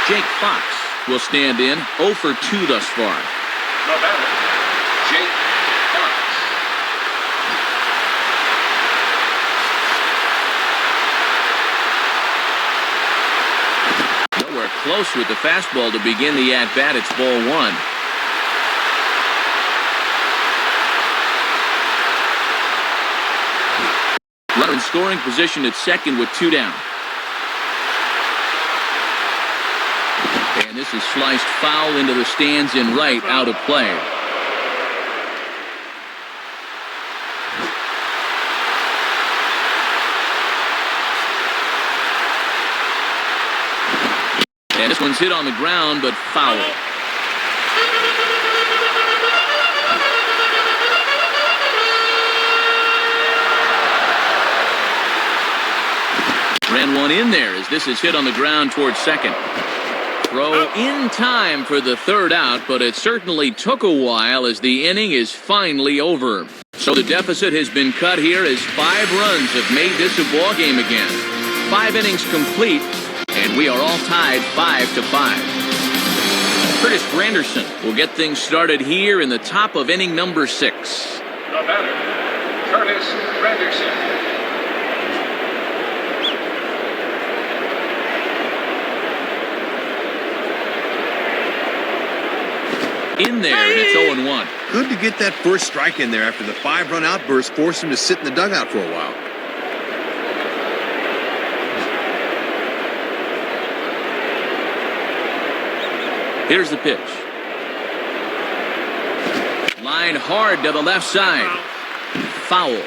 Speaker 1: Jake Fox will stand in. 0 for 2 thus far.
Speaker 3: The batter, Jake Fox.
Speaker 1: Nowhere close with the fastball to begin the at-bat. It's ball 1. Runner in scoring position at second with 2 down. And this is sliced foul into the stands in right, out of play. And this one's hit on the ground, but foul. Ran one in there as this is hit on the ground towards second. Throw in time for the 3rd out, but it certainly took a while as the inning is finally over. So the deficit has been cut here as 5 runs have made this a ball game again. 5 innings complete, and we are all tied 5-5. Curtis Granderson will get things started here in the top of inning number 6.
Speaker 3: The batter, Curtis Granderson.
Speaker 1: In there, and it's 0-1.
Speaker 2: Good to get that first strike in there after the 5-run outburst forced him to sit in the dugout for a while.
Speaker 1: Here's the pitch. Line hard to the left side. Foul.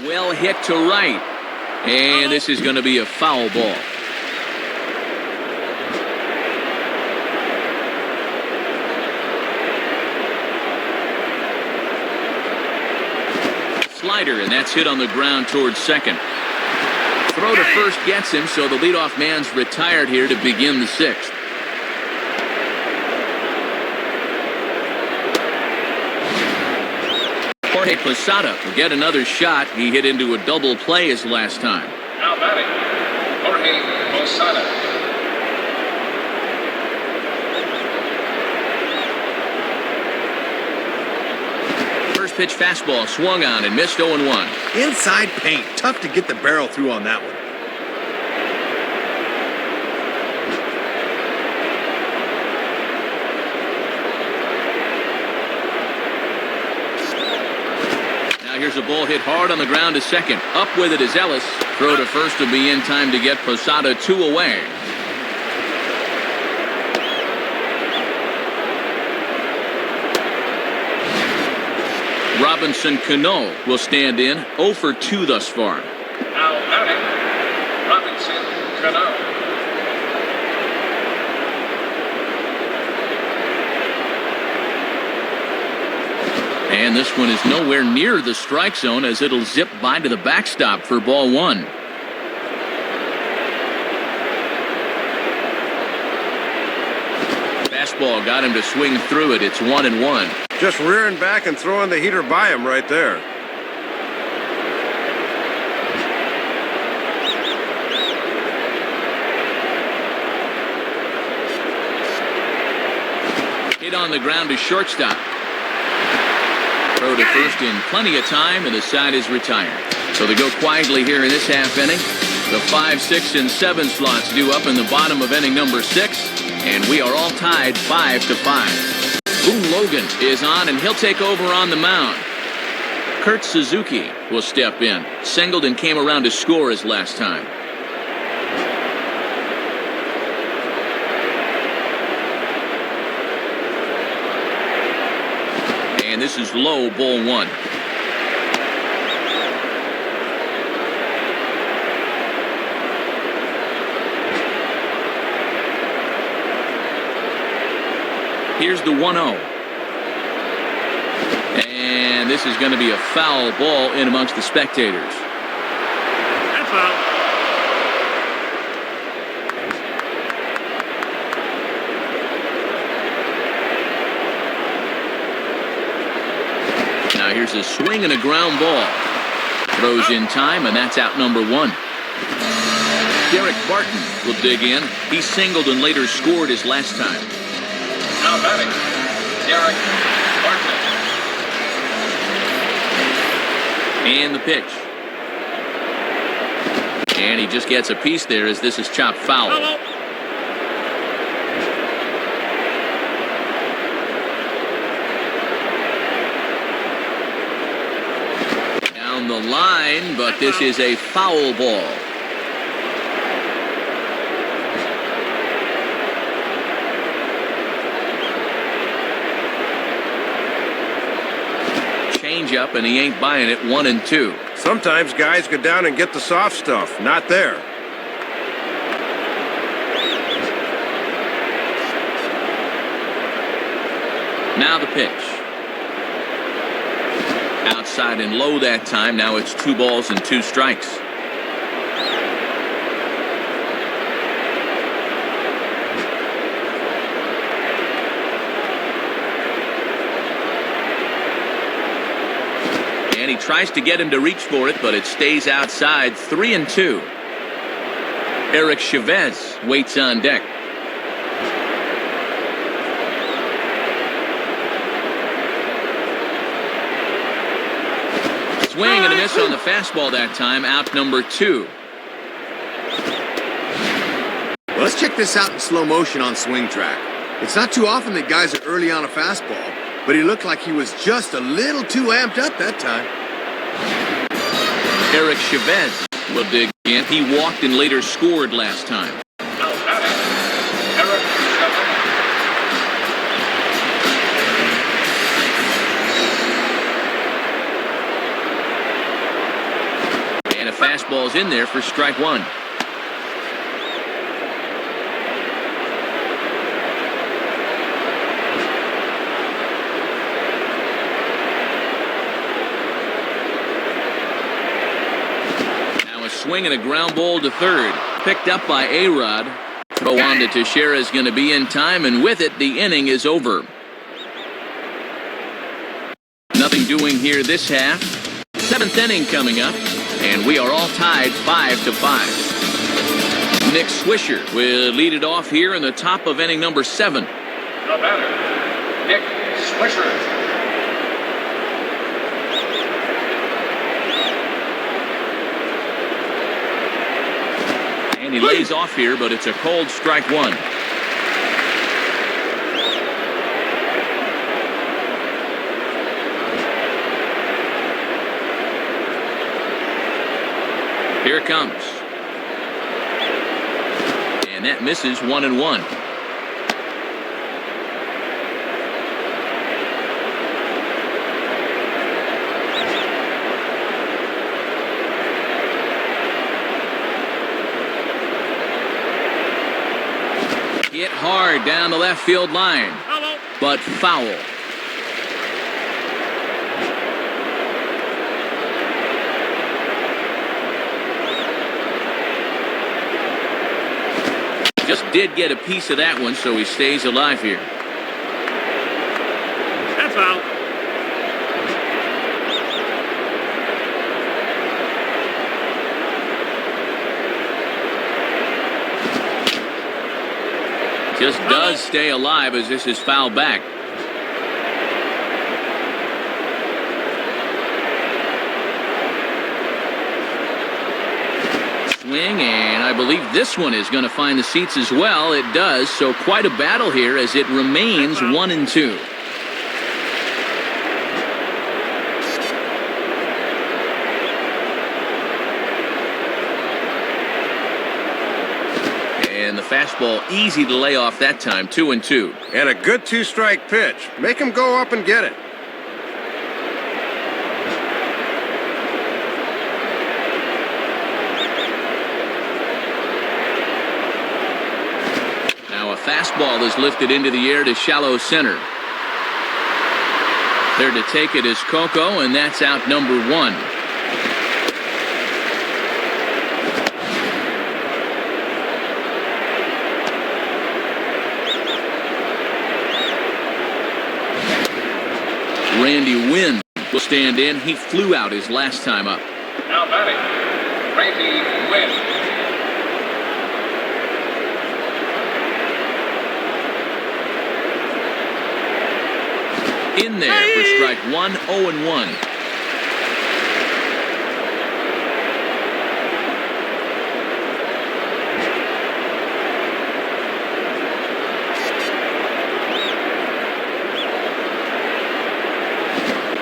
Speaker 1: Well hit to right. And this is going to be a foul ball. Slider, and that's hit on the ground towards second. Throw to first gets him, so the leadoff man's retired here to begin the 6th. Jorge Posada will get another shot. He hit into a double play his last time.
Speaker 3: Now batting, Jorge Posada.
Speaker 1: First pitch fastball swung on and missed. 0-1.
Speaker 2: Inside paint. Tough to get the barrel through on that one.
Speaker 1: Here's a ball hit hard on the ground to second. Up with it is Ellis. Throw to first will be in time to get Posada 2 away. Robinson Cano will stand in. 0 for 2 thus far.
Speaker 3: Now batting, Robinson Cano.
Speaker 1: And this one is nowhere near the strike zone as it'll zip by to the backstop for ball 1. Fastball got him to swing through it. It's 1-1.
Speaker 4: Just rearing back and throwing the heater by him right there.
Speaker 1: Hit on the ground to shortstop. Throw to first in plenty of time, and the side is retired. So they go quietly here in this half inning. The 5, 6, and 7 slots due up in the bottom of inning number 6, and we are all tied 5-5. Boone Logan is on, and he'll take over on the mound. Kurt Suzuki will step in. Singled and came around to score his last time. And this is low, ball 1. Here's the 1-0. And this is going to be a foul ball in amongst the spectators.
Speaker 3: That's foul.
Speaker 1: Now here's a swing and a ground ball. Throws in time, and that's out number 1. Derek Barton will dig in. He singled and later scored his last time.
Speaker 3: Now batting, Derek Barton.
Speaker 1: And the pitch. And he just gets a piece there as this is chopped foul. Down the line, but this is a foul ball. Change up, and he ain't buying it. 1-2.
Speaker 4: Sometimes guys go down and get the soft stuff. Not there.
Speaker 1: Now the pitch. Outside and low that time. Now it's 2 balls and 2 strikes. And he tries to get him to reach for it, but it stays outside. 3-2. Eric Chavez waits on deck. Swing and a miss on the fastball that time. Out number 2.
Speaker 2: Well, let's check this out in slow motion on swing track. It's not too often that guys are early on a fastball, but he looked like he was just a little too amped up that time.
Speaker 1: Eric Chavez will dig in. He walked and later scored last time.
Speaker 3: Now batting, Eric Chavez.
Speaker 1: And a fastball's in there for strike 1. Swing and a ground ball to third. Picked up by A-Rod. Throw on to Teixeira is going to be in time, and with it, the inning is over. Nothing doing here this half. 7th inning coming up, and we are all tied 5-5. Nick Swisher will lead it off here in the top of inning number 7.
Speaker 3: The batter, Nick Swisher.
Speaker 1: And he lays off here, but it's a cold strike 1. Here it comes. And that misses. 1-1. Hit hard down the left field line, but foul. Just did get a piece of that one, so he stays alive here.
Speaker 3: That's
Speaker 5: foul.
Speaker 1: Just does stay alive as this is fouled back. Swing, and I believe this one is going to find the seats as well. It does, so quite a battle here as it remains 1-2. And the fastball easy to lay off that time, 2-2.
Speaker 4: And a good two-strike pitch. Make him go up and get it.
Speaker 1: Now a fastball is lifted into the air to shallow center. There to take it is Coco, and that's out number 1. Randy Wynn will stand in. He flew out his last time up.
Speaker 3: Now batting, Randy Wynn.
Speaker 1: In there for strike 1, 0-1.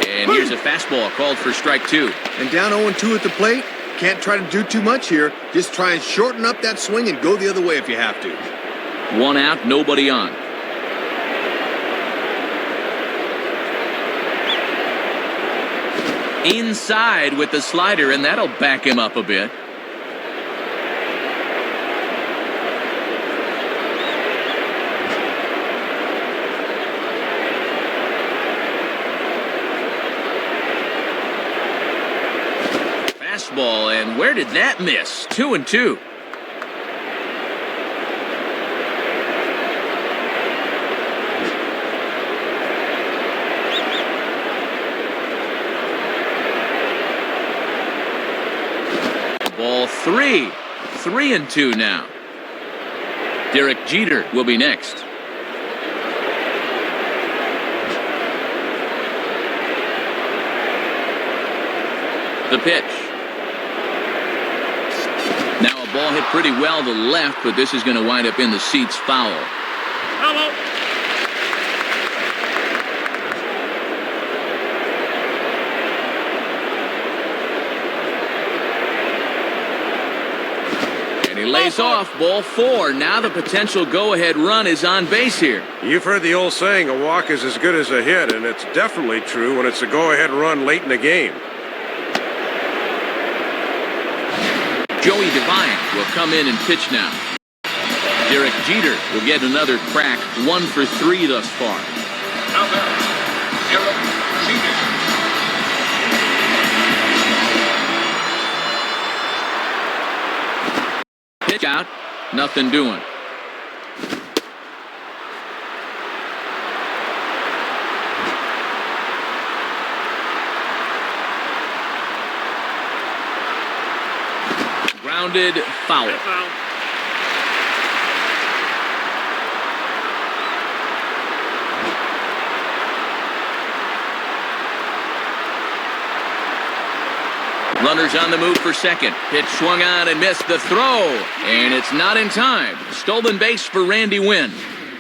Speaker 1: And here's a fastball called for strike 2.
Speaker 2: And down 0-2 at the plate. Can't try to do too much here. Just try and shorten up that swing and go the other way if you have to.
Speaker 1: 1 out, nobody on. Inside with the slider, and that'll back him up a bit. Fastball, and where did that miss? 2-2. Ball 3. 3-2 now. Derek Jeter will be next. The pitch. Now a ball hit pretty well to left, but this is going to wind up in the seats foul.
Speaker 5: Hello.
Speaker 1: And he lays off ball 4. Now the potential go-ahead run is on base here.
Speaker 4: You've heard the old saying, a walk is as good as a hit, and it's definitely true when it's a go-ahead run late in the game.
Speaker 1: Joey Devine will come in and pitch now. Derek Jeter will get another crack, 1 for 3 thus far.
Speaker 3: Now batting, Derek Jeter.
Speaker 1: Pitch out, nothing doing. Grounded, foul.
Speaker 5: Foul.
Speaker 1: Runners on the move for second. Pitch swung on and missed the throw. And it's not in time. Stolen base for Randy Wynn.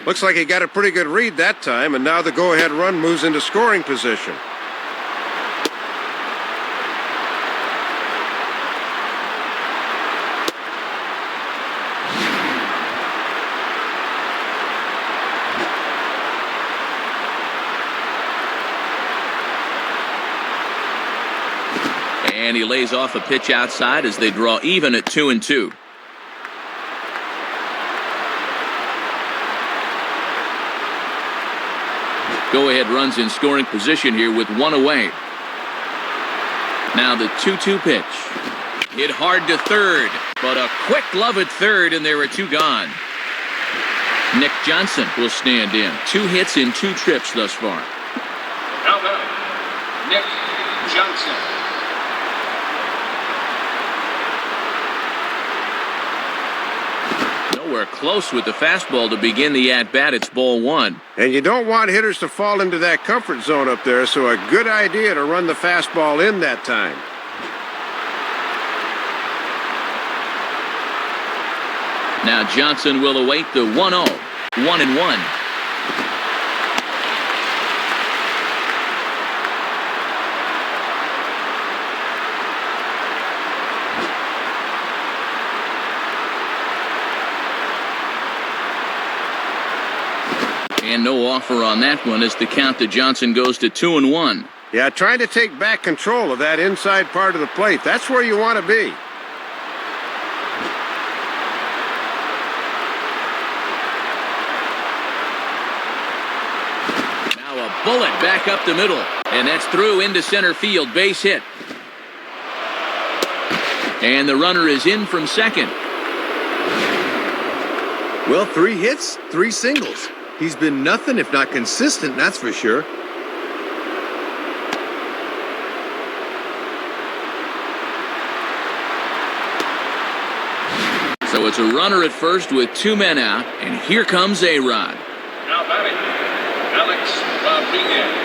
Speaker 4: Looks like he got a pretty good read that time, and now the go-ahead run moves into scoring position.
Speaker 1: And he lays off a pitch outside as they draw even at 2-2. Go-ahead runs in scoring position here with 1 away. Now the 2-2 pitch. Hit hard to third, but a quick glove at third, and there are 2 gone. Nick Johnson will stand in. 2 hits in 2 trips thus far.
Speaker 3: batting, Nick Johnson.
Speaker 1: Nowhere close with the fastball to begin the at-bat. It's ball one.
Speaker 4: And you don't want hitters to fall into that comfort zone up there, so a good idea to run the fastball in that time.
Speaker 1: Now Johnson will await the 1-0. 1-1. And no offer on that one as the count to Johnson goes to 2-1.
Speaker 4: Yeah, trying to take back control of that inside part of the plate. That's where you want to be.
Speaker 1: Now a bullet back up the middle. And that's through into center field. Base hit. And the runner is in from second.
Speaker 2: Well, 3 hits, 3 singles. He's been nothing if not consistent, that's for sure.
Speaker 1: So it's a runner at first with 2 men out, and here comes A-Rod.
Speaker 3: Now batting, Alex Rodriguez.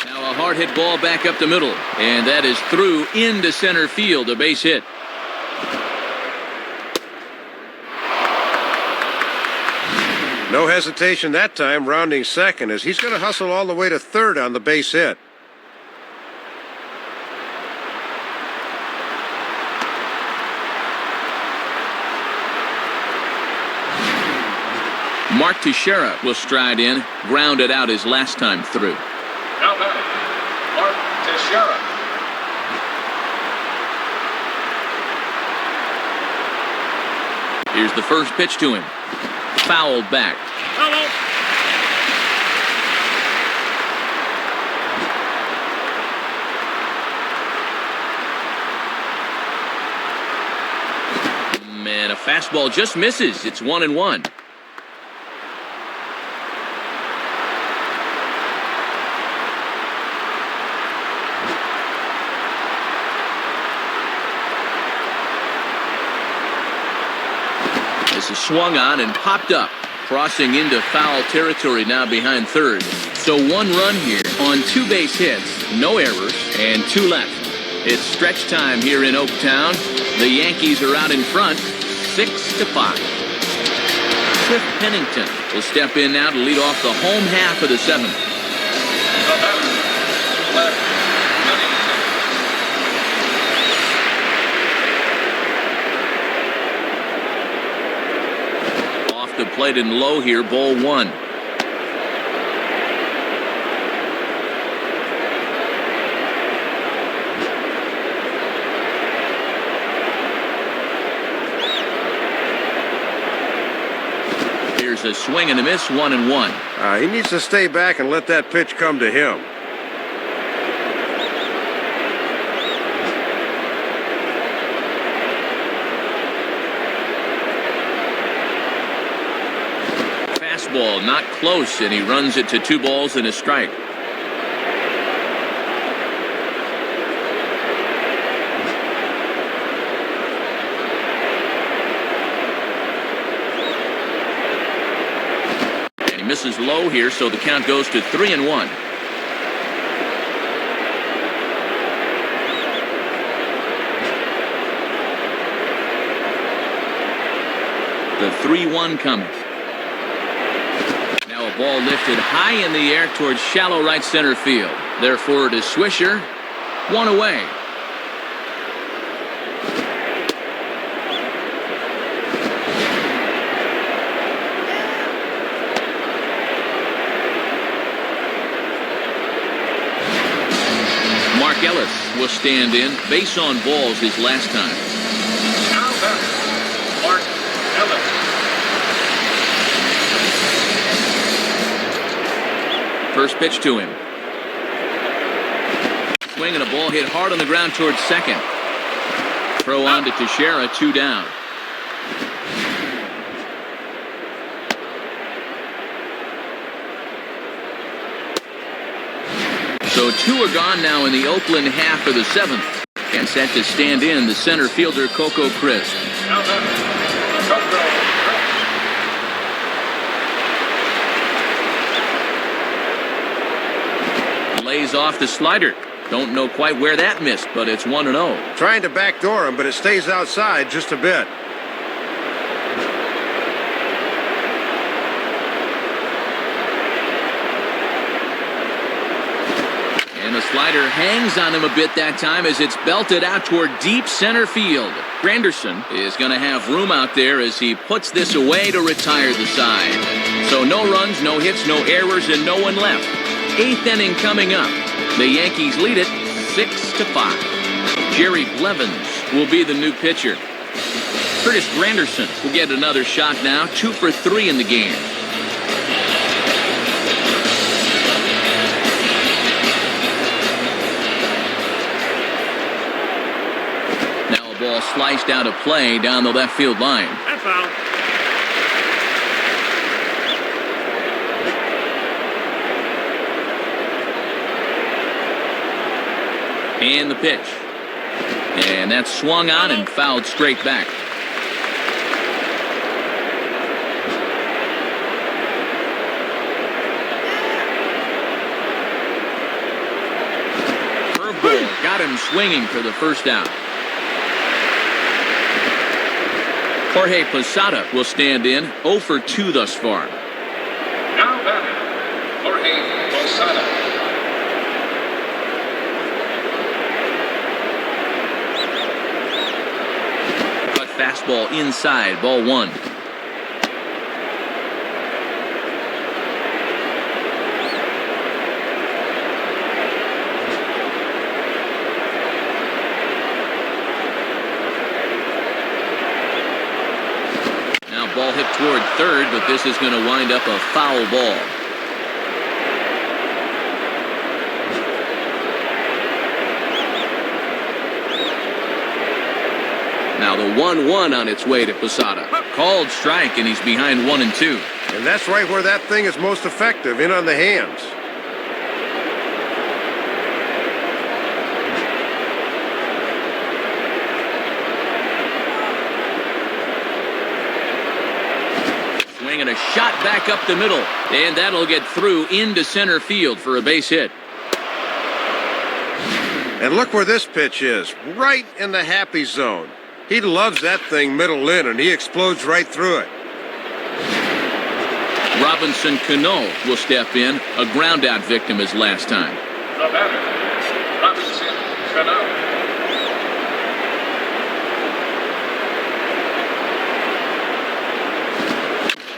Speaker 1: Now a hard hit ball back up the middle, and that is through into center field, a base hit.
Speaker 4: No hesitation that time, rounding second, as he's going to hustle all the way to third on the base hit.
Speaker 1: Mark Teixeira will stride in, grounded out his last time through.
Speaker 3: Now batting, Mark Teixeira.
Speaker 1: Here's the first pitch to him. Fouled back.
Speaker 3: Hello.
Speaker 1: Man, a fastball just misses. It's 1-1. This is swung on and popped up, crossing into foul territory now behind third. So 1 run here on 2 base hits, no errors, and 2 left. It's stretch time here in Oaktown. The Yankees are out in front, 6-5. Cliff Pennington will step in now to lead off the home half of the 7th.
Speaker 3: The batter, Cliff Pennington.
Speaker 1: Off the plate and low here, ball 1. Here's a swing and a miss, 1-1.
Speaker 4: He needs to stay back and let that pitch come to him.
Speaker 1: Fastball not close, and he runs it to 2 balls and a strike. And he misses low here, so the count goes to 3-1. The 3-1 coming. Now a ball lifted high in the air towards shallow right center field. Therefore it is Swisher. 1 away. Mark Ellis will stand in. Base on balls his last time.
Speaker 3: Now batting, Mark Ellis.
Speaker 1: First pitch to him. Swing and a ball hit hard on the ground towards second. Throw on to Teixeira, 2 down. So two are gone now in the Oakland half of the seventh. And set to stand in the center fielder, Coco Crisp.
Speaker 3: Now batting, Coco Crisp.
Speaker 1: Lays off the slider. Don't know quite where that missed, but it's 1-0.
Speaker 4: Trying to backdoor him, but it stays outside just a bit.
Speaker 1: And the slider hangs on him a bit that time as it's belted out toward deep center field. Granderson is going to have room out there as he puts this away to retire the side. So no runs, no hits, no errors, and no one left. Eighth inning coming up. The Yankees lead it 6-5. Jerry Blevins will be the new pitcher. Curtis Granderson will get another shot now, 2 for 3 in the game. Now a ball sliced out of play down the left field line.
Speaker 3: And foul.
Speaker 1: And the pitch. And that's swung on and fouled straight back. Curveball got him swinging for the first out. Jorge Posada will stand in, 0 for 2 thus far.
Speaker 3: Now batting, Jorge Posada.
Speaker 1: Fastball inside, ball 1. Now ball hit toward third, but this is going to wind up a foul ball. Now the 1-1 on its way to Posada. Called strike, and he's behind 1-2.
Speaker 4: And that's right where that thing is most effective, in on the hands.
Speaker 1: Swinging a shot back up the middle, and that'll get through into center field for a base hit.
Speaker 4: And look where this pitch is, right in the happy zone. He loves that thing middle in, and he explodes right through it.
Speaker 1: Robinson Cano will step in, a ground-out victim his last time.
Speaker 3: The batter, Robinson Cano.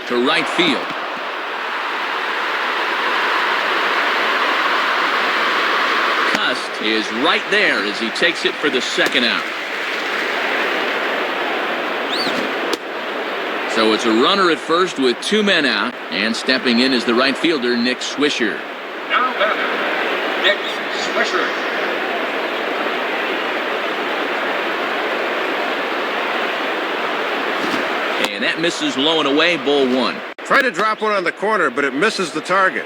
Speaker 1: To right field. Cust is right there as he takes it for the second out. So it's a runner at first with 2 men out, and stepping in is the right fielder, Nick Swisher.
Speaker 3: Now batting, Nick Swisher.
Speaker 1: And that misses low and away, ball 1.
Speaker 4: Try to drop one on the corner, but it misses the target.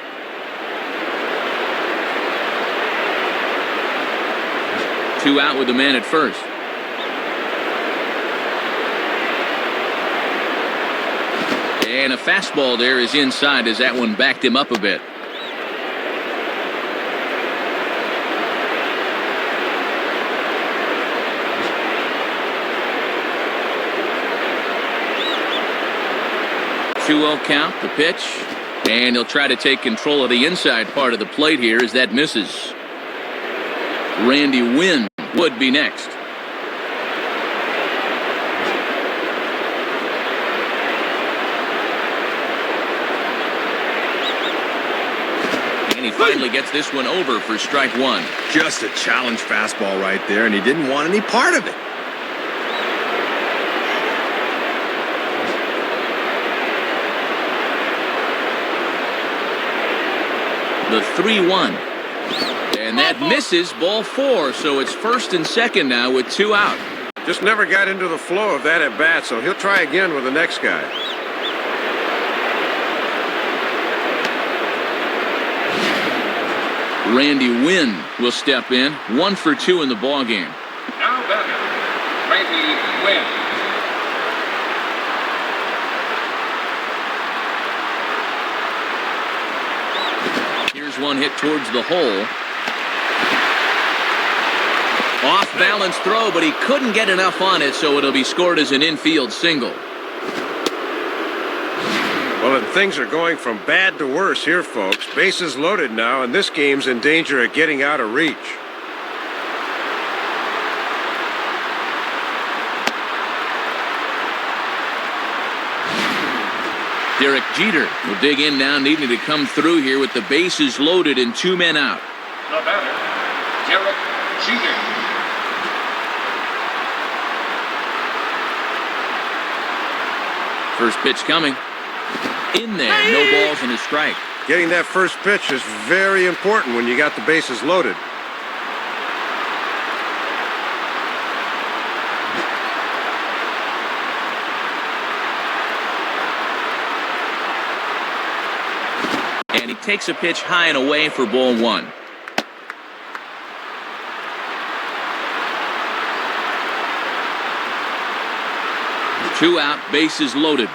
Speaker 1: Two out with the man at first. And a fastball there is inside as that one backed him up a bit. Two-0 count, the pitch. And he'll try to take control of the inside part of the plate here as that misses. Randy Wynn would be next. He finally gets this one over for strike 1.
Speaker 2: Just a challenge fastball right there, and he didn't want any part of it.
Speaker 1: The 3-1. And that misses, ball 4, so it's first and second now with 2 out.
Speaker 4: Just never got into the flow of that at bat, so he'll try again with the next guy.
Speaker 1: Randy Wynn will step in, 1 for 2 in the ballgame.
Speaker 3: Now batting, Randy Wynn.
Speaker 1: Here's one hit towards the hole. Off balance throw, but he couldn't get enough on it, so it'll be scored as an infield single.
Speaker 4: Well, and things are going from bad to worse here, folks. Bases loaded now, and this game's in danger of getting out of reach.
Speaker 1: Derek Jeter will dig in now, needing to come through here with the bases loaded and 2 men out.
Speaker 3: The batter, Derek Jeter.
Speaker 1: First pitch coming. In there, no balls and a strike.
Speaker 4: Getting that first pitch is very important when you got the bases loaded.
Speaker 1: And he takes a pitch high and away for ball 1. Two out, bases loaded.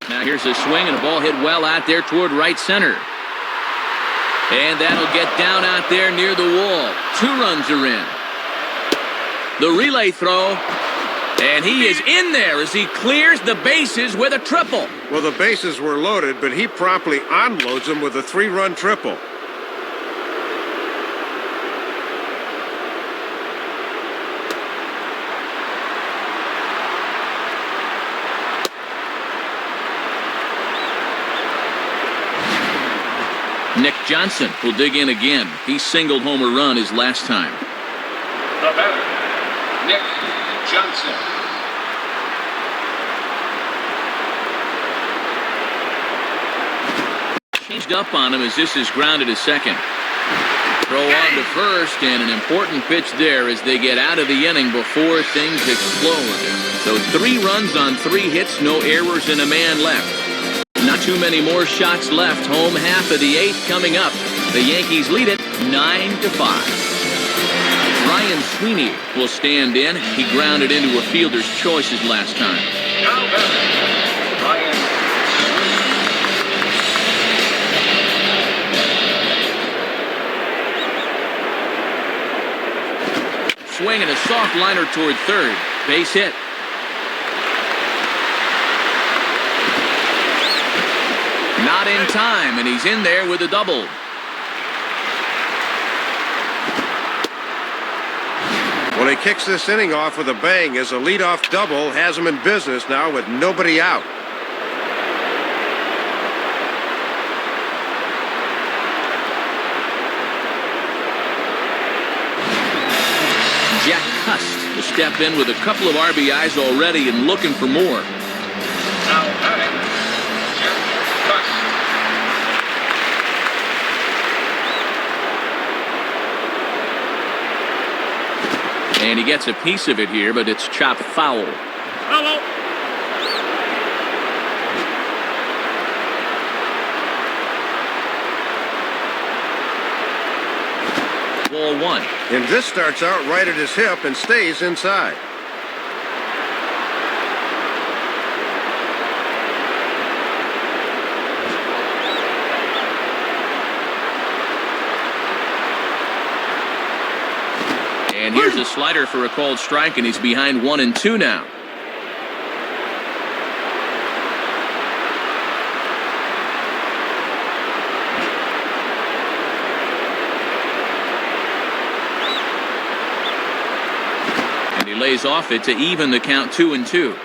Speaker 1: Now here's a swing and a ball hit well out there toward right center. And that'll get down out there near the wall. 2 runs are in. The relay throw. And he is in there as he clears the bases with a triple.
Speaker 4: Well, the bases were loaded, but he promptly unloads them with a 3-run triple.
Speaker 1: Nick Johnson will dig in again. He singled home a run his last time.
Speaker 3: The batter, Nick Johnson.
Speaker 1: Changed up on him as this is grounded to second. Throw on to first, and an important pitch there as they get out of the inning before things explode. So 3 runs on 3 hits, no errors, and a man left. Not too many more shots left. Home half of the 8th coming up. The Yankees lead it 9-5. Ryan Sweeney will stand in. He grounded into a fielder's choice his last time.
Speaker 3: Now batting, Ryan Sweeney.
Speaker 1: Swing and a soft liner toward third. Base hit. Not in time, and he's in there with a double.
Speaker 4: Well, he kicks this inning off with a bang as a leadoff double has him in business now with nobody out.
Speaker 1: Jack Cust to step in with a couple of RBIs already and looking for more.
Speaker 3: Now batting, Jack Cust.
Speaker 1: And he gets a piece of it here, but it's chopped foul.
Speaker 3: Hello.
Speaker 1: Ball 1.
Speaker 4: And this starts out right at his hip and stays inside.
Speaker 1: And here's a slider for a called strike, and he's behind 1-2 now. And he lays off it to even the count 2-2.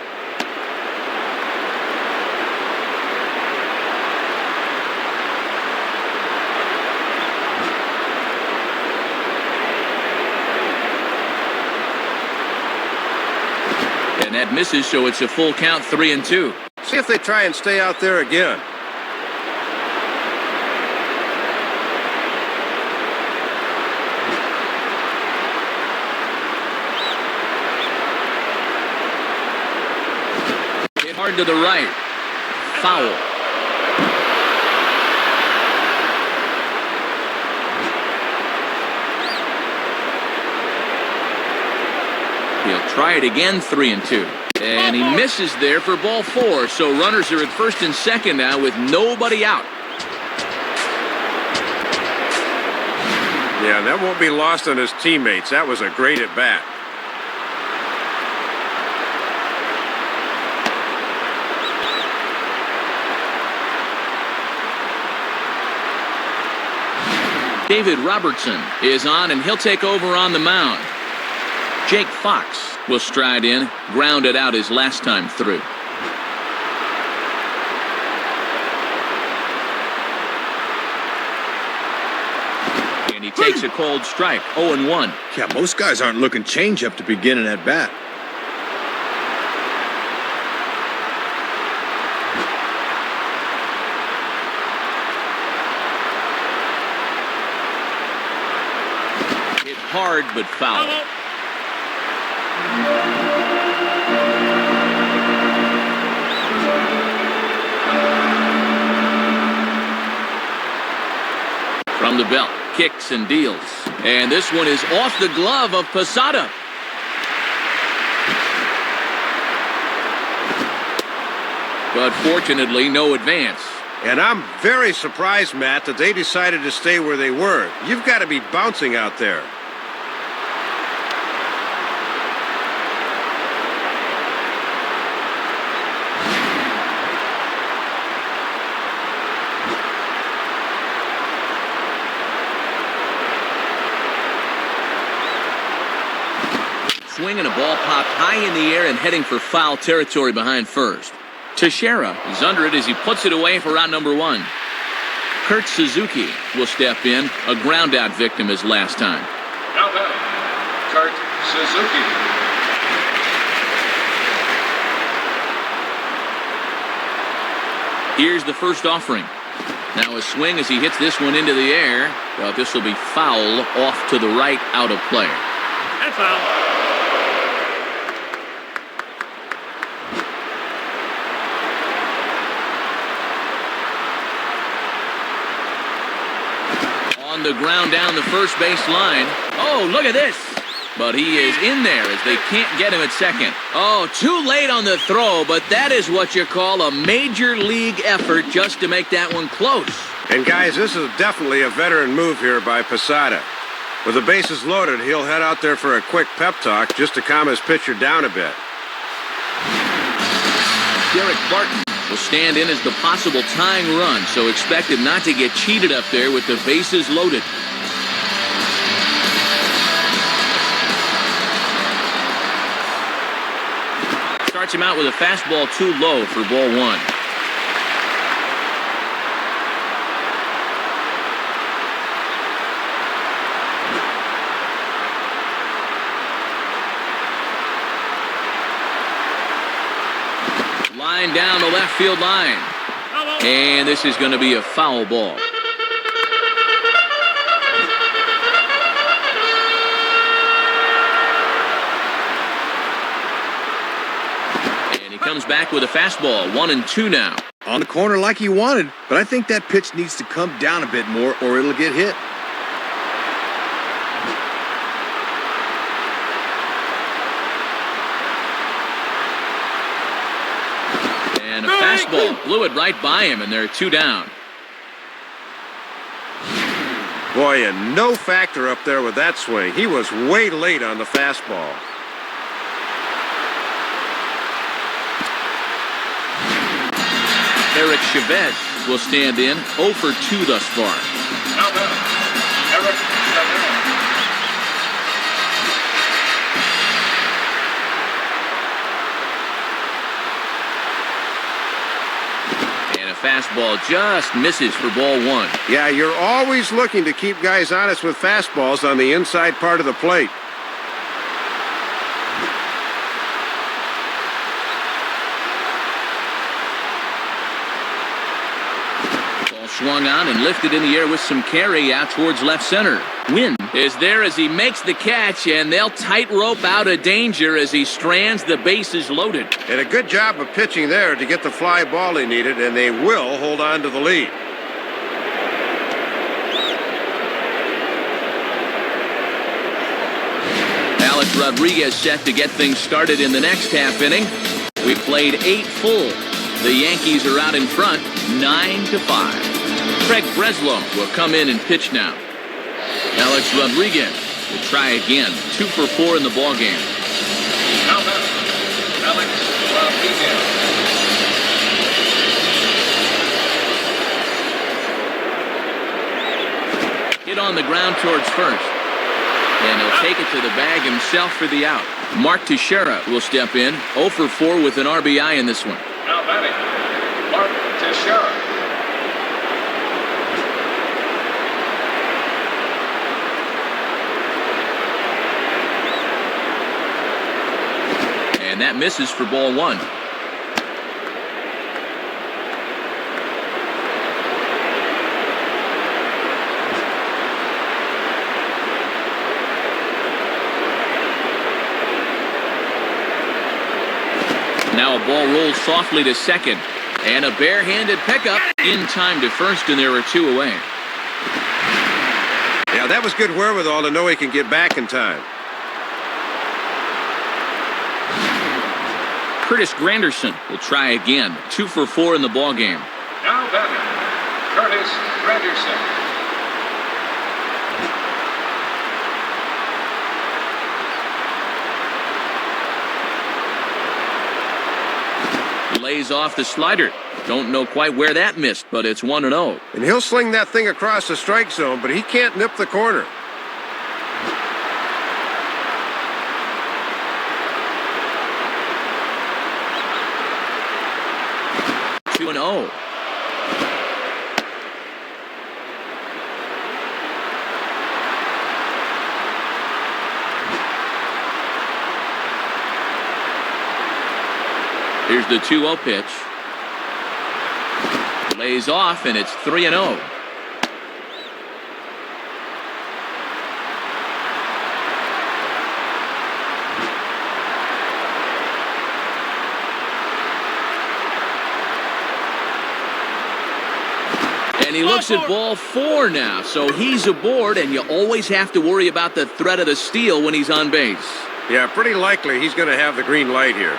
Speaker 1: And that misses, so it's a full count, 3-2.
Speaker 4: See if they try and stay out there again.
Speaker 1: Hit hard to the right. Foul. He'll try it again, 3-2. And he misses there for ball 4. So runners are at first and second now with nobody out.
Speaker 4: Yeah, that won't be lost on his teammates. That was a great at bat.
Speaker 1: David Robertson is on, and he'll take over on the mound. Jake Fox will stride in, grounded out his last time through. And he takes a cold strike, 0-1.
Speaker 2: Yeah, most guys aren't looking changeup to begin an at bat.
Speaker 1: Hit hard but foul. From the belt, kicks and deals. And this one is off the glove of Posada. But fortunately, no advance.
Speaker 4: And I'm very surprised, Matt, that they decided to stay where they were. You've got to be bouncing out there.
Speaker 1: Swinging a ball popped high in the air and heading for foul territory behind first. Teixeira is under it as he puts it away for out number 1. Kurt Suzuki will step in, a ground-out victim his last time.
Speaker 3: Now batting, Kurt Suzuki.
Speaker 1: Here's the first offering. Now a swing as he hits this one into the air, but this will be foul off to the right, out of play.
Speaker 3: And foul.
Speaker 1: On the ground down the first base line. Oh, look at this. But he is in there as they can't get him at second. Oh, too late on the throw, but that is what you call a major league effort just to make that one close.
Speaker 4: And guys, this is definitely a veteran move here by Posada. With the bases loaded, he'll head out there for a quick pep talk just to calm his pitcher down a bit.
Speaker 1: Derek Barton will stand in as the possible tying run, so expected not to get cheated up there with the bases loaded. Starts him out with a fastball too low for ball 1. Line down the left field line. And this is going to be a foul ball. And he comes back with a fastball, 1-2 now.
Speaker 2: On the corner like he wanted, but I think that pitch needs to come down a bit more or it'll get hit.
Speaker 1: And a fastball blew it right by him, and they're 2 down.
Speaker 4: Boy, a no factor up there with that swing. He was way late on the fastball.
Speaker 1: Eric Chavez will stand in, 0 for 2 thus far.
Speaker 3: Now batting, Eric Chavez.
Speaker 1: Fastball just misses for ball 1.
Speaker 4: Yeah, you're always looking to keep guys honest with fastballs on the inside part of the plate.
Speaker 1: Ball swung on and lifted in the air with some carry out towards left center. Wynn is there as he makes the catch, and they'll tightrope out of danger as he strands the bases loaded.
Speaker 4: And a good job of pitching there to get the fly ball he needed, and they will hold on to the lead.
Speaker 1: Alex Rodriguez set to get things started in the next half inning. We played 8 full. The Yankees are out in front, 9-5. Craig Breslow will come in and pitch now. Alex Rodriguez will try again, 2 for 4 in the ballgame.
Speaker 3: Now batting, Alex Rodriguez.
Speaker 1: Hit on the ground towards first. And he'll take it to the bag himself for the out. Mark Teixeira will step in, 0 for 4 with an RBI in this one.
Speaker 3: Now batting, Mark Teixeira.
Speaker 1: And that misses for ball 1. Now a ball rolls softly to second. And a barehanded pickup in time to first, and there are 2 away.
Speaker 4: Yeah, that was good wherewithal to know he can get back in time.
Speaker 1: Curtis Granderson will try again, 2 for 4 in the ballgame.
Speaker 3: Now batting, Curtis Granderson.
Speaker 1: Lays off the slider. Don't know quite where that missed, but it's 1-0.
Speaker 4: And he'll sling that thing across the strike zone, but he can't nip the corner.
Speaker 1: Two and 0. Here's the 2-0 pitch. Lays off, and it's 3-0. And he looks at ball 4 now, so he's aboard, and you always have to worry about the threat of the steal when he's on base.
Speaker 4: Yeah, pretty likely he's going to have the green light here.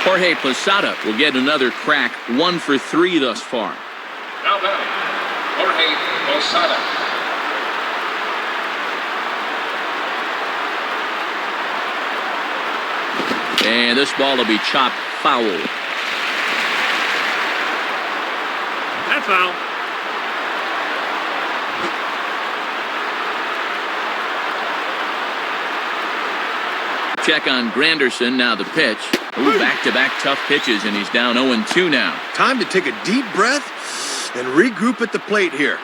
Speaker 1: Jorge Posada will get another crack, 1 for 3 thus far.
Speaker 3: Now batting, Jorge Posada.
Speaker 1: And this ball will be chopped foul.
Speaker 3: That's foul.
Speaker 1: Check on Granderson, now the pitch. Ooh, back-to-back tough pitches, and he's down 0-2 now.
Speaker 2: Time to take a deep breath and regroup at the plate here.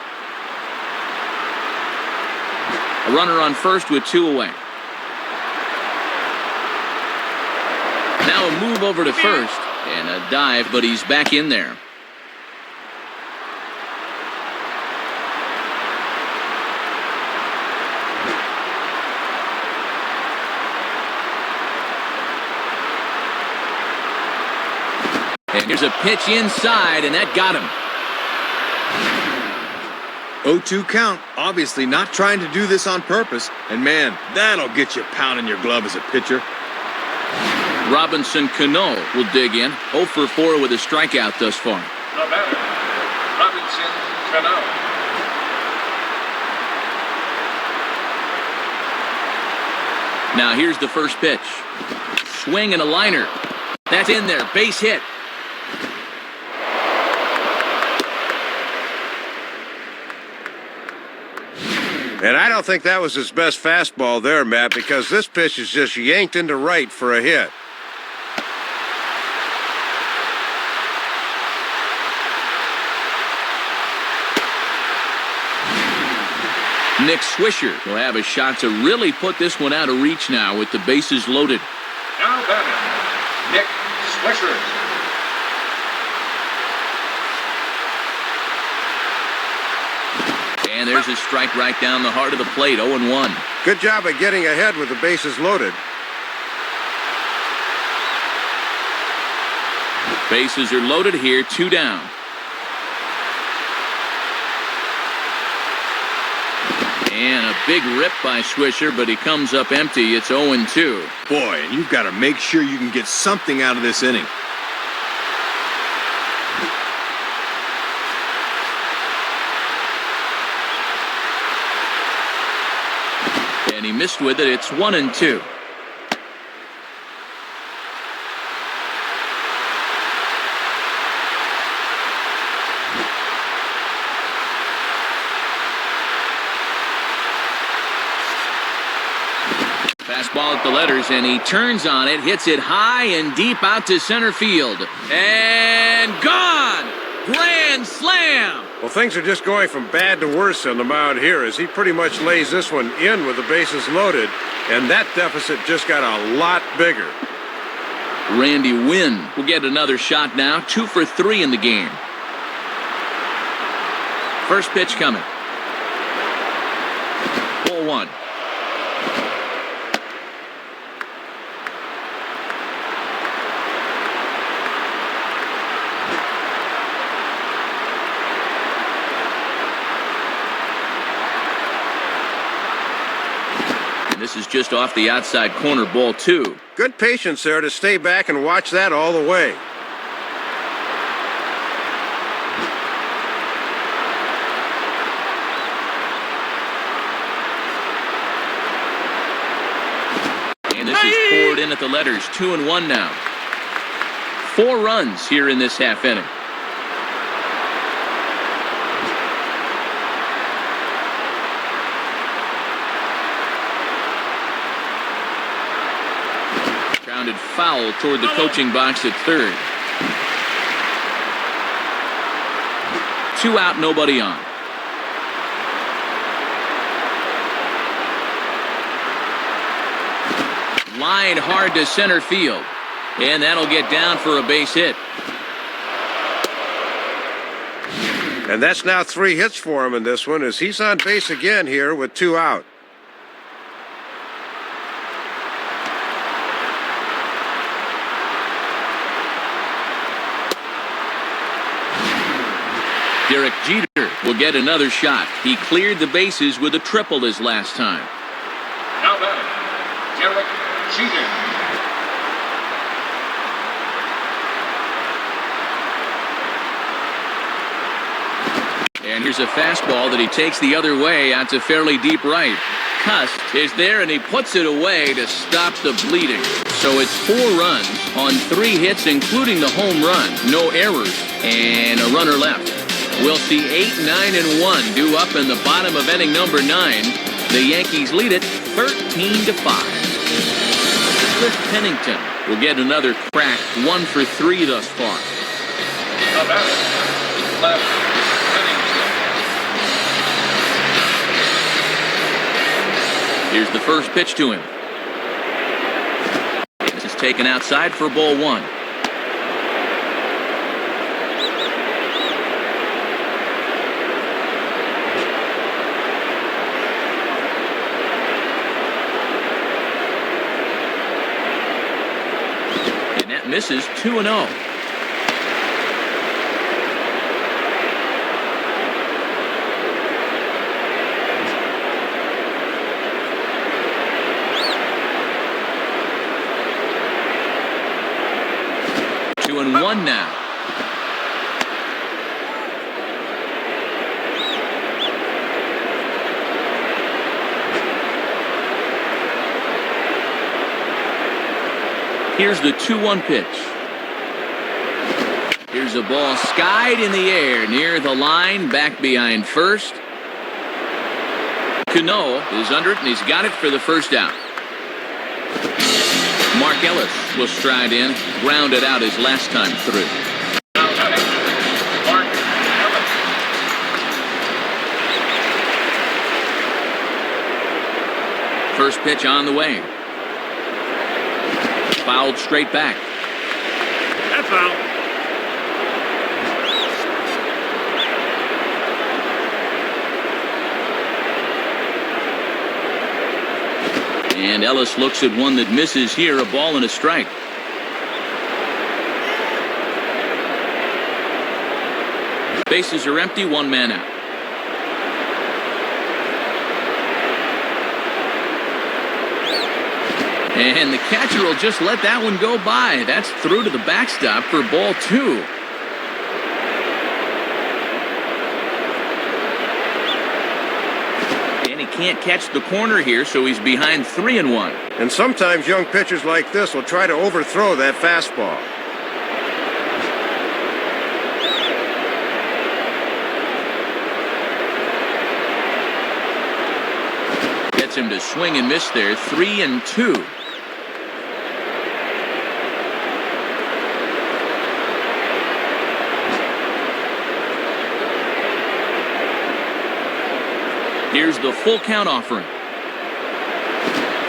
Speaker 1: A runner on first with 2 away. Now a move over to first, and a dive, but he's back in there. And here's a pitch inside, and that got him.
Speaker 2: 0-2 count. Obviously not trying to do this on purpose. And man, that'll get you pounding your glove as a pitcher.
Speaker 1: Robinson Cano will dig in. 0 for 4 with a strikeout thus far.
Speaker 3: No batter, Robinson Cano.
Speaker 1: Now here's the first pitch. Swing and a liner. That's in there. Base hit.
Speaker 4: And I don't think that was his best fastball there, Matt, because this pitch is just yanked into right for a hit.
Speaker 1: Nick Swisher will have a shot to really put this one out of reach now with the bases loaded.
Speaker 3: Now batting, Nick Swisher.
Speaker 1: And there's a strike right down the heart of the plate, 0-1.
Speaker 4: Good job of getting ahead with the bases loaded.
Speaker 1: Bases are loaded here, 2 down. And a big rip by Swisher, but he comes up empty. It's 0-2.
Speaker 2: Boy, and you've got to make sure you can get something out of this inning.
Speaker 1: And he missed with it. It's 1-2. Fastball at the letters, and he turns on it, hits it high and deep out to center field. And gone! Grand slam!
Speaker 4: Well, things are just going from bad to worse on the mound here as he pretty much lays this one in with the bases loaded, and that deficit just got a lot bigger.
Speaker 1: Randy Wynn will get another shot now, 2 for 3 in the game. First pitch coming. Ball 1. This is just off the outside corner, ball 2.
Speaker 4: Good patience there to stay back and watch that all the way.
Speaker 1: And this is poured in at the letters, 2-1 now. 4 runs here in this half inning. Grounded foul toward the coaching box at third. 2 out, nobody on. Line hard to center field. And that'll get down for a base hit.
Speaker 4: And that's now 3 hits for him in this one as he's on base again here with 2 out.
Speaker 1: Derek Jeter will get another shot. He cleared the bases with a triple his last time.
Speaker 3: Now batting, Derek Jeter.
Speaker 1: And here's a fastball that he takes the other way out to fairly deep right. Cust is there, and he puts it away to stop the bleeding. So it's 4 runs on 3 hits, including the home run. No errors, and a runner left. We'll see 8, 9, and 1 due up in the bottom of inning number 9. The Yankees lead it 13-5. Cliff Pennington will get another crack, 1 for 3 thus far.
Speaker 3: Now batting, Cliff Pennington.
Speaker 1: Here's the first pitch to him. This is taken outside for ball 1. Misses 2-0. Two and 1 now. Here's the 2-1 pitch. Here's a ball skied in the air near the line, back behind first. Cano is under it, and he's got it for the first out. Mark Ellis will stride in, grounded out his last time through.
Speaker 3: Mark Ellis.
Speaker 1: First pitch on the way. Fouled straight back.
Speaker 3: That's foul.
Speaker 1: And Ellis looks at one that misses here, a ball and a strike. Bases are empty, 1 man out. And the catcher will just let that one go by. That's through to the backstop for ball 2. And he can't catch the corner here, so he's behind 3-1.
Speaker 4: And sometimes young pitchers like this will try to overthrow that fastball.
Speaker 1: Gets him to swing and miss there, 3-2. Here's the full count offering.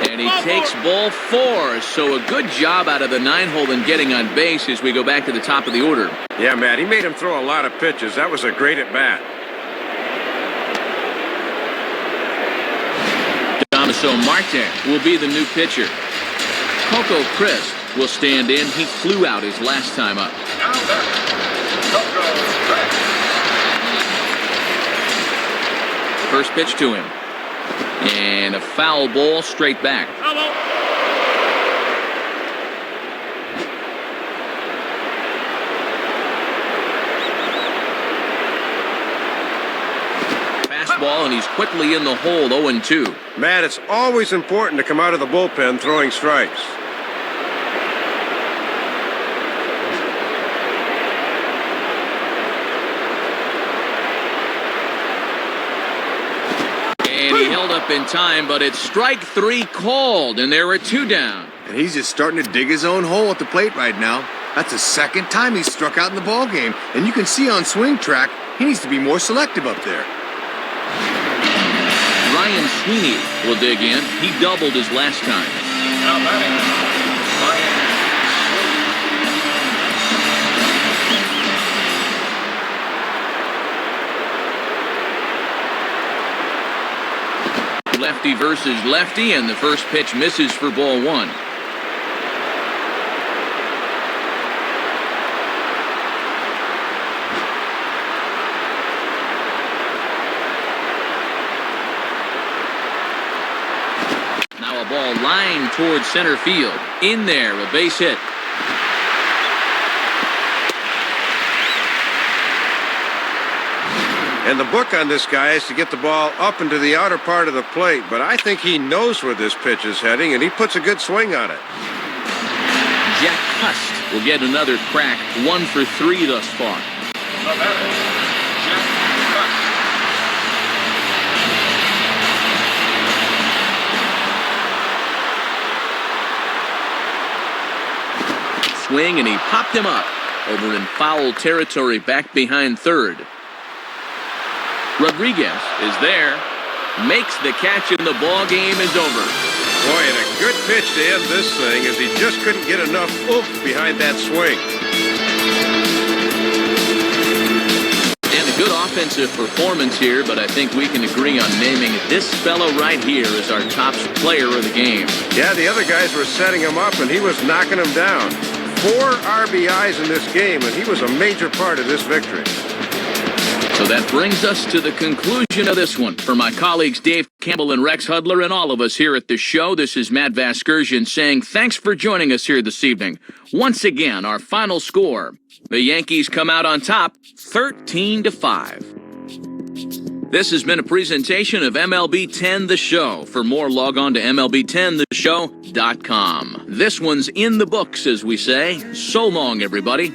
Speaker 1: And he takes ball 4. So a good job out of the 9-hole in getting on base as we go back to the top of the order.
Speaker 4: Yeah, Matt, he made him throw a lot of pitches. That was a great at-bat.
Speaker 1: Damaso Marte will be the new pitcher. Coco Crisp will stand in. He flew out his last time up.
Speaker 3: Now batting, Coco Crisp.
Speaker 1: First pitch to him. And a foul ball straight back.
Speaker 3: Hello.
Speaker 1: Fastball, and he's quickly in the hole, 0-2.
Speaker 4: Matt, it's always important to come out of the bullpen throwing strikes.
Speaker 1: And he held up in time, but it's strike 3 called, and there were 2 down.
Speaker 2: And he's just starting to dig his own hole at the plate right now. That's the second time he's struck out in the ballgame. And you can see on swing track, he needs to be more selective up there.
Speaker 1: Ryan Sweeney will dig in. He doubled his last time.
Speaker 3: Now batting, Ryan
Speaker 1: Lefty versus lefty, and the first pitch misses for ball 1. Now a ball lined towards center field. In there, a base hit.
Speaker 4: And the book on this guy is to get the ball up into the outer part of the plate, but I think he knows where this pitch is heading, and he puts a good swing on it.
Speaker 1: Jack Hust will get another crack, 1 for 3 thus far.
Speaker 3: the batter, Jack Hust.
Speaker 1: Swing, and he popped him up over in foul territory back behind third. Rodriguez is there, makes the catch, and the ball game is over.
Speaker 4: Boy, and a good pitch to end this thing, as he just couldn't get enough oomph behind that swing.
Speaker 1: And a good offensive performance here, but I think we can agree on naming this fellow right here as our top player of the game.
Speaker 4: Yeah, the other guys were setting him up, and he was knocking them down. 4 RBIs in this game, and he was a major part of this victory.
Speaker 1: So that brings us to the conclusion of this one. For my colleagues Dave Campbell and Rex Hudler and all of us here at the show, this is Matt Vasgersian saying thanks for joining us here this evening. Once again, our final score. The Yankees come out on top, 13-5. This has been a presentation of MLB 10 The Show. For more, log on to MLB10theshow.com. This one's in the books, as we say. So long, everybody.